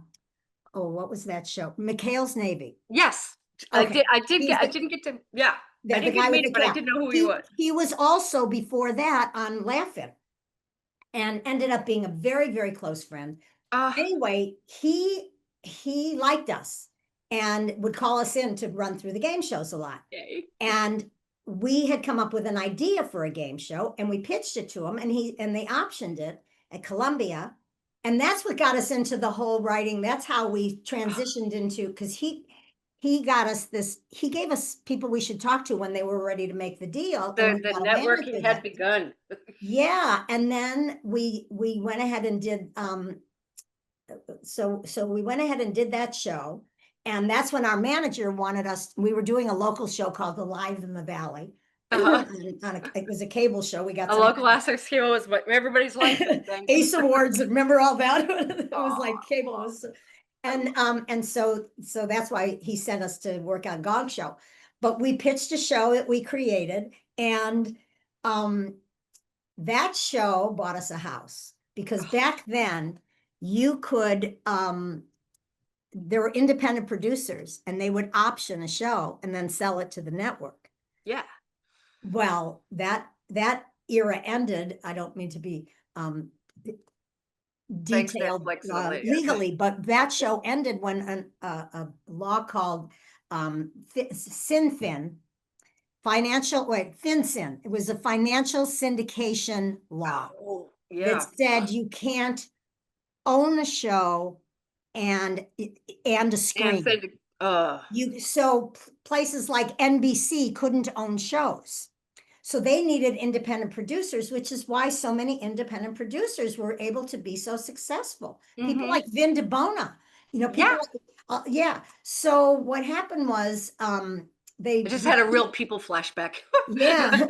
what was that show? McHale's Navy. Yes. Okay. I didn't get to, yeah. I The didn't get guy to with meet the him, but I cap. did know who he was. He was also before that on Laugh-In and ended up being a very, very close friend. Uh, Anyway, he liked us and would call us in to run through the game shows a lot. okay. And we had come up with an idea for a game show and we pitched it to him and they optioned it at Columbia. And that's what got us into the whole writing. That's how we transitioned into, because he got us this, he gave us people we should talk to when they were ready to make the deal. And we The got a networking manager had that, begun. yeah. And then we went ahead and did so we went ahead and did that show. And that's when our manager wanted us, we were doing a local show called The Live in the Valley. Uh-huh. It was a cable show. We got A some local access hero is what everybody's life is. Ace Awards. Remember all that? It was like Aw. cable was, and so that's why he sent us to work on Gong Show. But we pitched a show that we created, and that show bought us a house because back then you could there were independent producers and they would option a show and then sell it to the network. Yeah. Well, that era ended. I don't mean to be Thanks, detailed Netflix. legally, but that show ended when a law called FinCEN, FinCEN. It was a financial syndication law Oh, that yeah. said you can't own a show and a screen. So places like NBC couldn't own shows. So they needed independent producers, which is why so many independent producers were able to be so successful. People like Vin DeBona, you know, people Yeah. like, yeah. So what happened was I just had a real people flashback. yeah,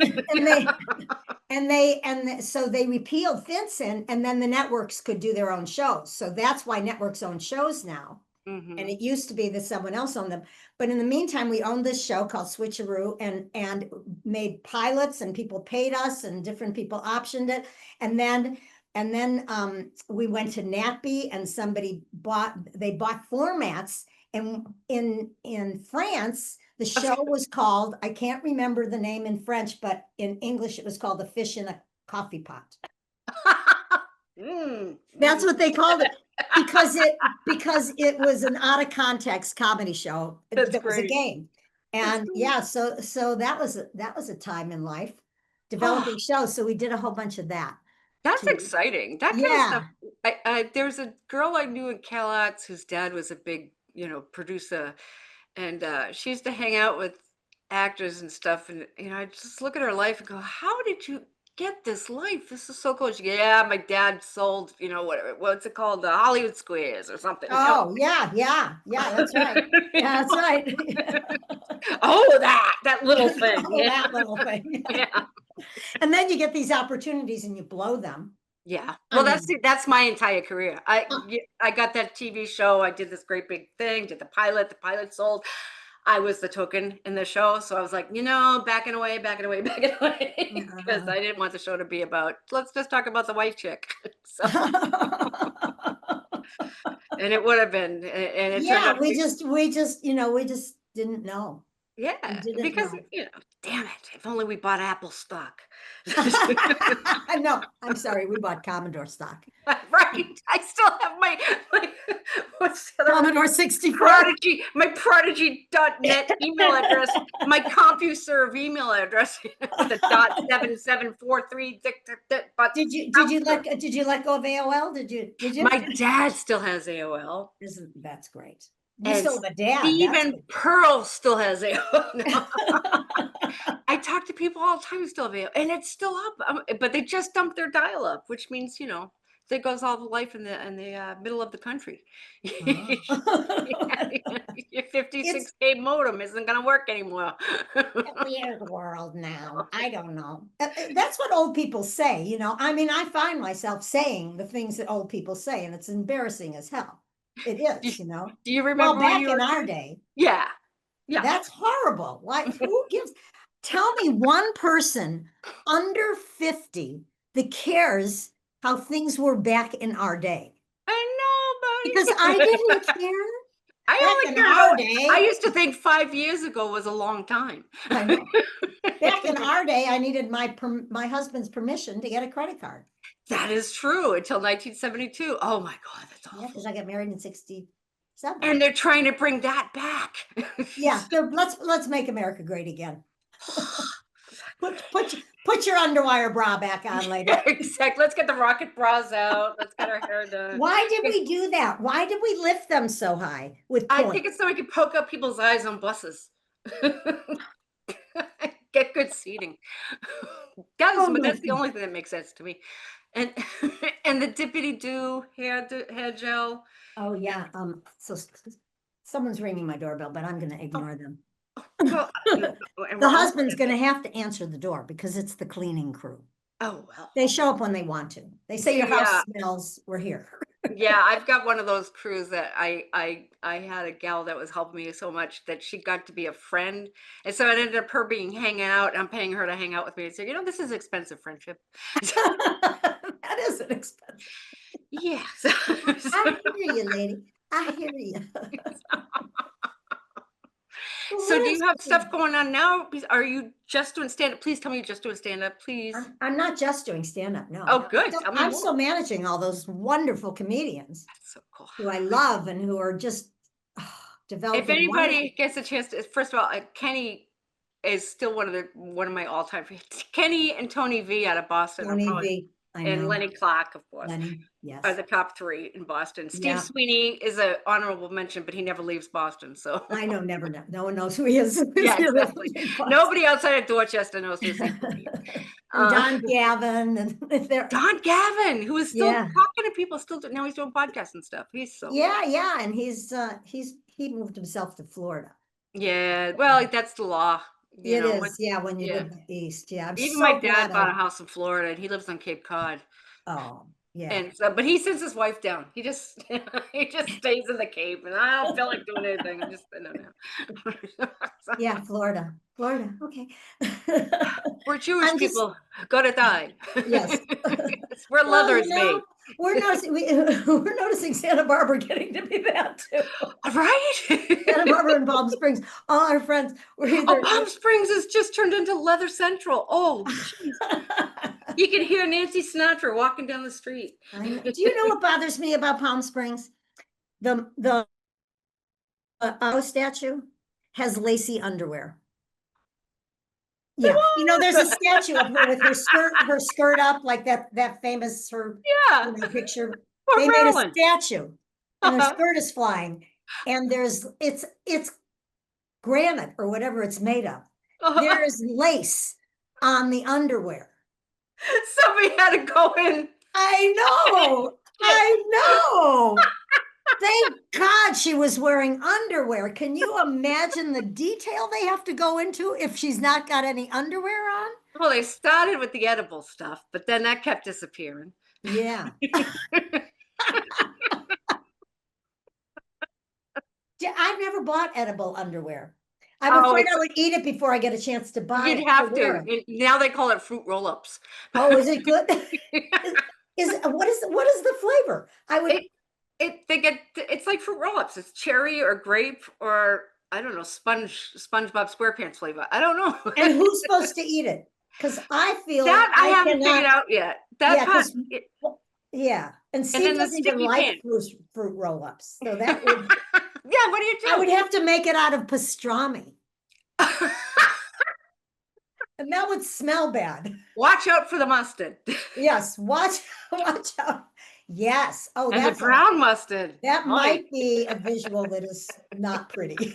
so they repealed FinCEN, and then the networks could do their own shows. So that's why networks own shows now. And it used to be that someone else owned them. But in the meantime, we owned this show called Switcheroo and made pilots, and people paid us and different people optioned it. And then we went to NatB and they bought formats. And in France, the show was called, I can't remember the name in French, but in English, it was called The Fish in a Coffee Pot. That's what they called it because it was an out of context comedy show. That was a game. And yeah, so that was a time in life developing shows. So we did a whole bunch of that. That's too. exciting. That kind of stuff. There was a girl I knew in Calots whose dad was a big, producer, and she used to hang out with actors and stuff. And I just look at her life and go, "How did you get this life? This is so cool." She goes, "Yeah, my dad sold, what's it called, the Hollywood Squares or something." Oh yeah, that's right. Yeah, that's right. Oh, that little thing. Oh, yeah. That little thing. Yeah. And then you get these opportunities and you blow them. Yeah. Well, that's my entire career. I got that TV show. I did this great big thing, did the pilot. The pilot sold. I was the token in the show. So I was like, backing away, because I didn't want the show to be about, let's just talk about the white chick. So, and it would have been, and it turned out we just didn't know. Yeah, because, damn it, if only we bought Apple stock. No, I'm sorry, we bought Commodore stock. Right. I still have my what's the Commodore 64. Prodigy, my prodigy.net email address, my CompuServe email address, the .7743. Did you let go of AOL? Did you? My dad still has AOL. That's great. You still have a dad. Even Pearl still has AOL. I talk to people all the time who still have AOL, and it's still up. But they just dumped their dial-up, which means There goes all the life in the middle of the country. Oh. Your It's 56K modem isn't gonna work anymore. a weird world now. I don't know. That's what old people say, you know. I mean, I find myself saying the things that old people say, and it's embarrassing as hell. It Do is, you know. do you Well, remember when back you in were a our kid? day, Yeah, yeah. that's horrible. Like, who gives? Tell me one person under 50 that cares how things were back in our day. I Because know, I didn't buddy. care I back only in care about our what I day. used to think 5 years ago was a long time. I know. Back in our day, I needed my husband's permission to get a credit card. That is true until 1972. Oh my god, that's Yeah, awful. because I got married in 67. And they're trying to bring that back. Yeah, let's make America great again. Put your underwire bra back on, lady. Yeah, exactly. Let's get the rocket bras out. Let's get our hair done. Why did we do that? Why did we lift them so high with I points? think it's so we can poke out people's eyes on buses. Get good seating. Oh But my that's the God. only thing that makes sense to me. And and the dippity do hair gel. Oh yeah. So someone's ringing my doorbell, but I'm gonna Oh, ignore them. well, and The we're all husband's gonna have to answer the door because it's the cleaning crew. oh well. They show up when they want to. They say your house Yeah. smells, we're here. Yeah, I've got one of those crews that I had a gal that was helping me so much that she got to be a friend, and so it ended up her being hanging out, and I'm paying her to hang out with me and say, this is expensive friendship. That is an expensive. Yeah. I hear you, lady. I hear you. Well, So what do else? you have stuff going on now? Are you just doing stand-up? Please tell me you're just doing stand-up, please. I'm not just doing stand-up, no. Oh, good. Tell me I'm more. still managing all those wonderful comedians That's so cool. who I love and who are just If developing wonderful. anybody gets a chance to, first of all, Kenny is still one of my all-time favorites. Kenny and Tony V out of Boston are Tony probably, V, I and know. Lenny Clark, of course, Lenny, are yes. the top three in Boston. Steve Yeah, Sweeney is an honorable mention, but he never leaves Boston. So I know, never know. No one knows who he is. yeah, exactly. Nobody outside of Dorchester knows who Steve Sweeney is. And Don Gavin, and they're, Don Gavin, who is still yeah, talking to people, now he's doing podcasts and stuff. He's so yeah, yeah. And he moved himself to Florida. yeah. Well, that's the law, It is, once, yeah, when you yeah. live east. Yeah, I'm Even my so dad glad bought a house in Florida, and he lives on Cape Cod. oh, yeah. And so, but he sends his wife down. He just he just stays in the Cape, and I don't feel like doing anything. I don't know. Yeah, Florida. Florida. Okay. We're Jewish I'm just people, gotta die. yes. It's where Well, leather you is made, know, we're noticing Santa Barbara getting to be that too. right? Santa Barbara and Palm Springs. All our friends were Oh, either Palm Springs has just turned into Leather Central. Oh, jeez. You can hear Nancy Sinatra walking down the street. I know. Do you know what bothers me about Palm Springs? The statue has lacy underwear. Yeah, you know, there's a statue of her with her skirt up, like that famous Yeah, picture. poor They made a Marilyn. statue, and her skirt is flying, and it's granite or whatever it's made of. There is lace on the underwear. Somebody had to go in. I know, I know. Thank God she was wearing underwear. Can you imagine the detail they have to go into if she's not got any underwear on? Well, they started with the edible stuff, but then that kept disappearing. Yeah. I've never bought edible underwear. I'm Oh, afraid I would eat it before I get a chance to buy you'd it have wear to. it. Now they call it fruit roll-ups. Oh, is it good? What is the flavor? I would. It's like fruit roll-ups. It's cherry or grape or I don't know, SpongeBob SquarePants flavor. I don't know. And who's supposed to eat it? Because I feel That I I haven't figured cannot. out yet. That Yeah, part, because yeah, and and Steve then the doesn't even sticky like pan. fruit roll-ups, so that would Yeah, what do you I would do? have to make it out of pastrami, and that would smell bad. Watch out for the mustard Yes, watch out. Yes. Oh, and the brown mustard. that Oh, might be a visual that is not pretty.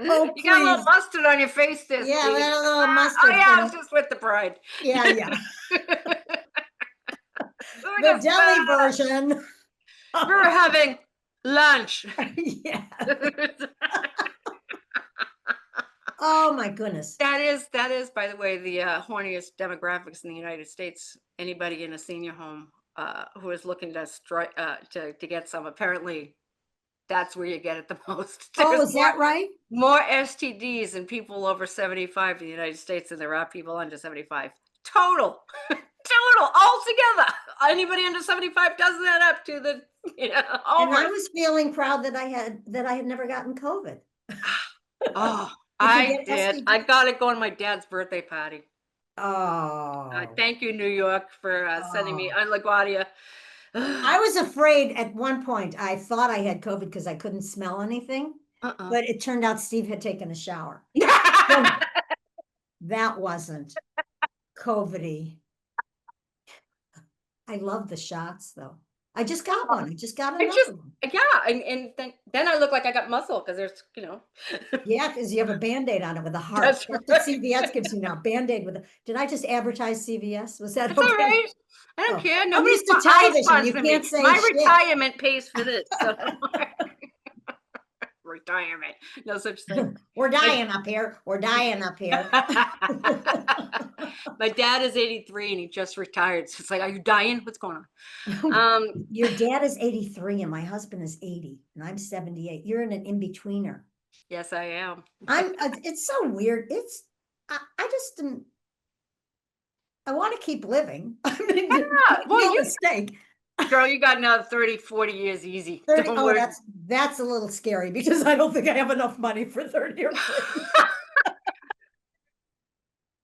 Oh, you got a little please. mustard on your face there, Yeah, Steve. that little Oh mustard yeah, I thing. was just with the bride. Yeah, yeah. The us deli back. version. We were having lunch. Yeah. Oh my goodness. That is, by the way, the horniest demographics in the United States. Anybody in a senior home who is looking to to get some, apparently that's where you get it the most. Oh, There's is that right? more STDs in people over 75 in the United States than there are people under 75. Total, total, all together. Anybody under 75 doesn't add up to the, And I over. was feeling proud that I had never gotten COVID. Oh, You can I get did. STD. I got to go to my dad's birthday party. Oh, Thank you, New York, for sending me oh. on LaGuardia. I was afraid at one point. I thought I had COVID because I couldn't smell anything, Uh-uh. but it turned out Steve had taken a shower. So that wasn't COVID-y. I love the shots though. I just got one. I just got I just, another one. yeah, and then I look like I got muscle because there's. Yeah, because you have a Band-Aid on it with a heart. That's That's what right. CVS gives you now. Band-Aid with a. Did I just advertise CVS? Was that That's all okay? right. I don't Oh, care. I'm Nobody used to I television. You sponsor can't me. say My shit. retirement pays for this. So retirement, no such thing. We're My dying up here. We're dying up here. my dad is 83 and he just retired. So it's like, are you dying? What's going on? Your dad is 83 and my husband is 80 and I'm 78. You're in an in-betweener. Yes, I am. It's so weird. I just didn't, I want to keep living. I mean, Yeah, make well, no mistake. girl, you got another 30, 40 years easy. 30, Don't oh, worry. that's a little scary because I don't think I have enough money for 30 or 40.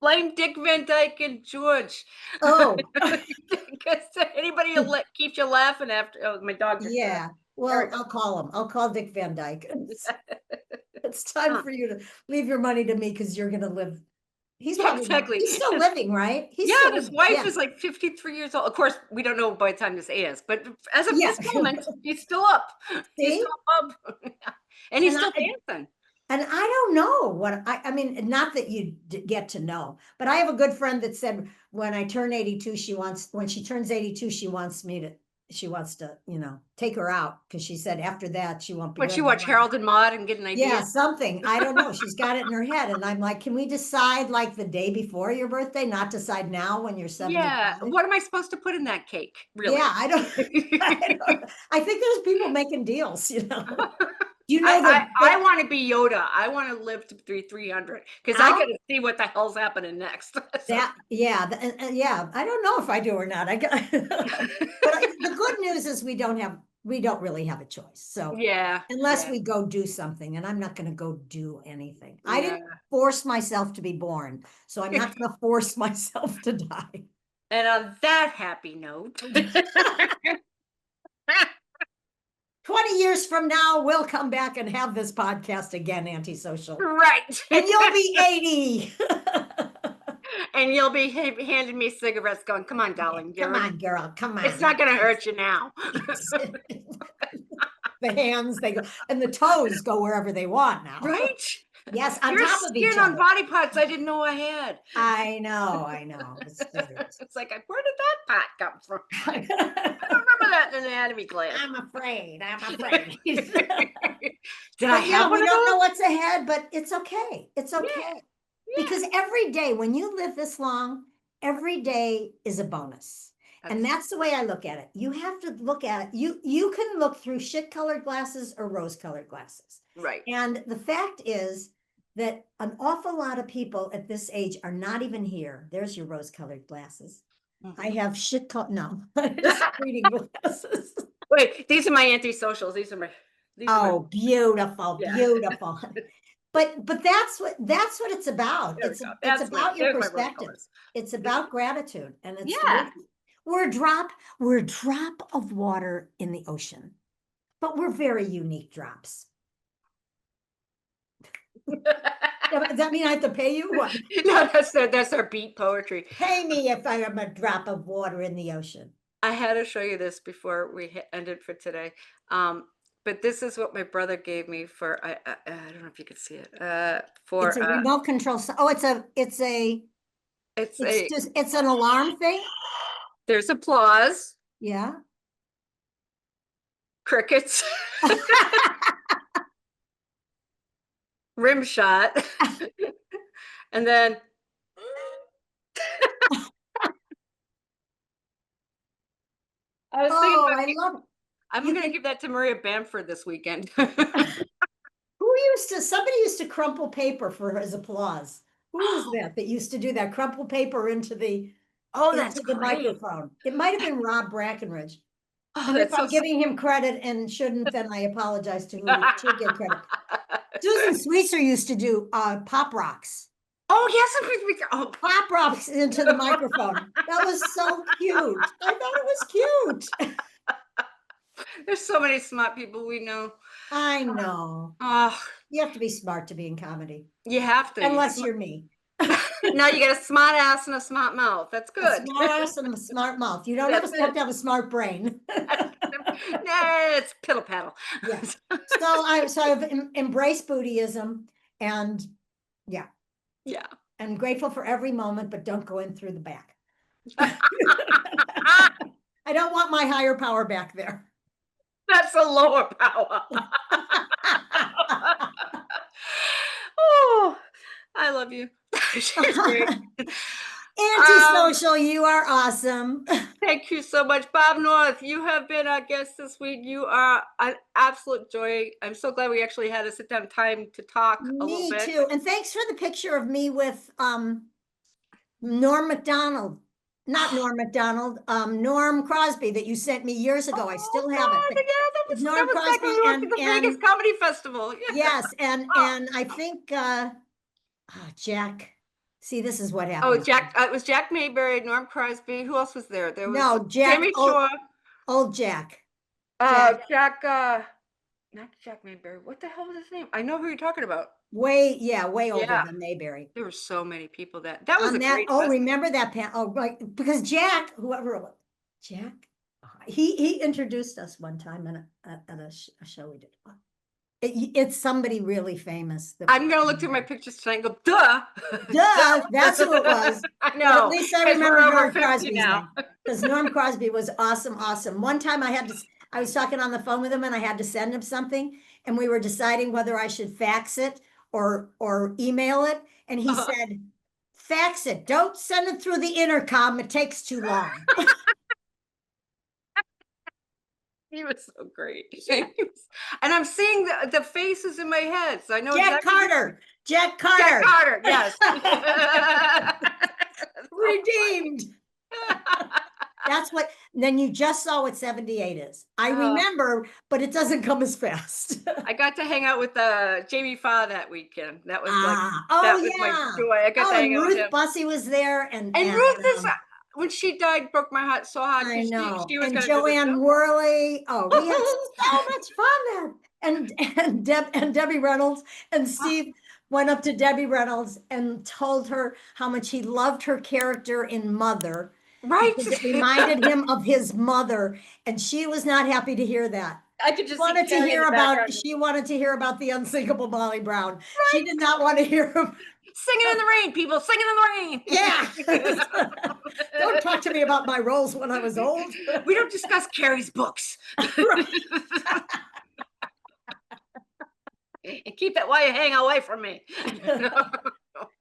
Blame Dick Van Dyke and George. Oh, Because anybody keeps you laughing after. Oh, my dog just yeah. there we Well, go. I'll call him. I'll call Dick Van Dyke. It's time for you to leave your money to me because you're gonna live. He's Yeah, probably exactly. he's still living, right? He's Yeah, still and his living. wife Yeah. is like 53 years old. Of course, we don't know by the time this airs, but as of Yeah. this moment, he's still up. He's See? still up. And he's And still I dancing. and I don't know what I mean, not that you get to know, but I have a good friend that said when I turn 82, when she turns 82, she wants to, take her out because she said after that she won't be What, you living watch long. Harold and Maude and get an Yeah, idea? something. I don't know. She's got it in her head. And I'm like, can we decide like the day before your birthday, not decide now when you're Yeah. 75? What am I supposed to put in that cake? Yeah, Really? I don't, I think there's people making deals, You know I want to be Yoda. I want to live to be 300 because I got I'll to see what the hell's happening next. So, yeah, yeah, I don't know if I do or not. I got, the good news is we don't really have a choice. So yeah, unless yeah, we go do something, and I'm not going to go do anything. I yeah. didn't force myself to be born, so I'm not going to force myself to die. And on that happy note, 20 years from now, we'll come back and have this podcast again, antisocial. right. And you'll be 80. And you'll be handing me cigarettes going, come on, darling. Come on, girl. Come on. It's not going to hurt you now. The hands, they go, and the toes go wherever they want now. Right? Yes, on Your top of each skin on other. body parts I didn't know I had. I know. It's It's like, where did that part come from? I serious. don't remember that in anatomy class. I'm afraid. Did I But yeah, have we one of don't those? know what's ahead, but it's okay. It's Yeah, okay. yeah. Because every day, when you live this long, every day is a bonus. And that's the way I look at it. You have to look at it. You can look through shit-colored glasses or rose-colored glasses. right. And the fact is that an awful lot of people at this age are not even here. There's your rose-colored glasses. I have no, just reading glasses. Wait, these are my anti-socials. Oh, beautiful, yeah. beautiful. But that's what it's about. There we It's go. it's about your There's my rose perspective. colors. It's about gratitude, and Yeah. we're a drop of water in the ocean, but we're very unique drops. Does that mean I have to pay you? What? No, that's our beat poetry. Pay me if I am a drop of water in the ocean. I had to show you this before we ended for today. But this is what my brother gave me for I don't know if you could see it. It's For a remote control. Oh, it's it's an alarm thing. there's applause. Yeah. Crickets. Rim shot. And then I was thinking Oh, about I love it. I'm You gonna can, give that to Maria Bamford this weekend. somebody used to crumple paper for his applause. Who was that used to do that? Crumple paper Oh, that's into the great. microphone. It might have been Rob Brackenridge. Oh, And if that's so I'm giving him credit and shouldn't, then I apologize to who should get credit. Susan Sweetser used to do pop rocks. Oh, yes, oh. Pop rocks into the microphone. That was so cute. I thought it was cute. There's so many smart people we know. I know. Oh, You have to be smart to be in comedy. you have to. Unless you're me. Now you got a smart ass and a smart mouth. That's A good. smart ass and a smart mouth. You don't That's have it. to have a smart brain. Nah, it's piddle paddle. Yeah. So I've embraced Buddhism and yeah, Yeah. I'm grateful for every moment, but don't go in through the back. I don't want my higher power back there. That's a lower power. Oh, I love you. She's great. Antisocial, you are awesome. Thank you so much, Bob North. You have been our guest this week. You are an absolute joy. I'm so glad we actually had a sit down time to talk a little Me bit. too. And thanks for the picture of me with Norm Macdonald. Not Norm Macdonald, Norm Crosby that you sent me years ago. I still have it. God, But yeah, that Norm was back when Crosby we went to the Vegas Comedy Festival. Yeah. yes, and Oh, I think Jack. See, this is what oh, happens. Jack. It was Jack Mayberry, Norm Crosby. Who else was there? There was No, Jack, Jamie Shore. old Jack. Jack, Jack. Not Jack Mayberry. What the hell was his name? I know who you're talking about. way older Yeah, than Mayberry. there were so many people that was On a that, great festival. remember that oh, right, because Jack, whoever it was, Jack, he introduced us one time at a show we did. It's somebody really famous. I'm gonna look through my pictures tonight and go, duh. Duh, that's who it was. I But at know. least I Because remember we're over Norm 50 Crosby's now. name. Because Norm Crosby was awesome, awesome. One time I was talking on the phone with him and I had to send him something, and we were deciding whether I should fax it or email it. And he said, fax it. Don't send it through the intercom. It takes too long. He was so great. And I'm seeing the faces in my head, so I know Jack exactly. Carter. Jack Carter. Jack Carter, yes. Redeemed. That's what, then you just saw what 78 is. I remember, but it doesn't come as fast. I got to hang out with Jamie Farr that weekend. That was like, oh that was my yeah. joy. I got to hang and out with him. Ruth Bussey was there, and Ruth is, when she died, broke my heart so hard. I know. She was and gonna do the Joanne show. Worley. Oh, we had so much fun there. And Debbie Reynolds and Steve went up to Debbie Reynolds and told her how much he loved her character in Mother. Right. Because it reminded him of his mother, and she was not happy to hear that. I could just wanted see to Carrie hear in the about background. she wanted to hear about the unsinkable Molly Brown. Right. She did not want to hear him. Singing in the rain, people, singing in the rain. Yeah. Don't talk to me about my roles when I was old. We don't discuss Carrie's books. And keep that wire hanging away from me.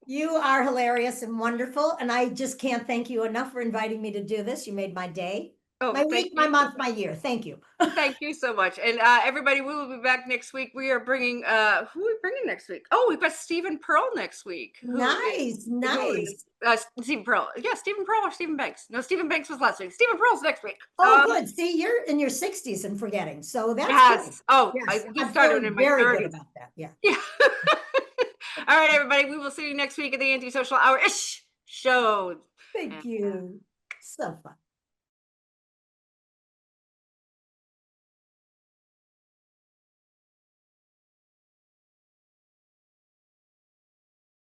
You are hilarious and wonderful, and I just can't thank you enough for inviting me to do this. You made my day. Oh, my week, my month, my year. Thank you. Thank you so much. And everybody, we will be back next week. We are bringing, who are we bringing next week? Oh, we've got Stephen Pearl next week. Nice. Stephen Pearl. Yeah, Stephen Pearl or Stephen Banks. No, Stephen Banks was last week. Stephen Pearl's next week. Oh, good. See, you're in your 60s and forgetting. So that's yes. good. Oh, yes. I started in my very 30s. good about that. Yeah. Yeah. All right, everybody. We will see you next week at the Antisocial Hour-ish show. Thank you. So fun.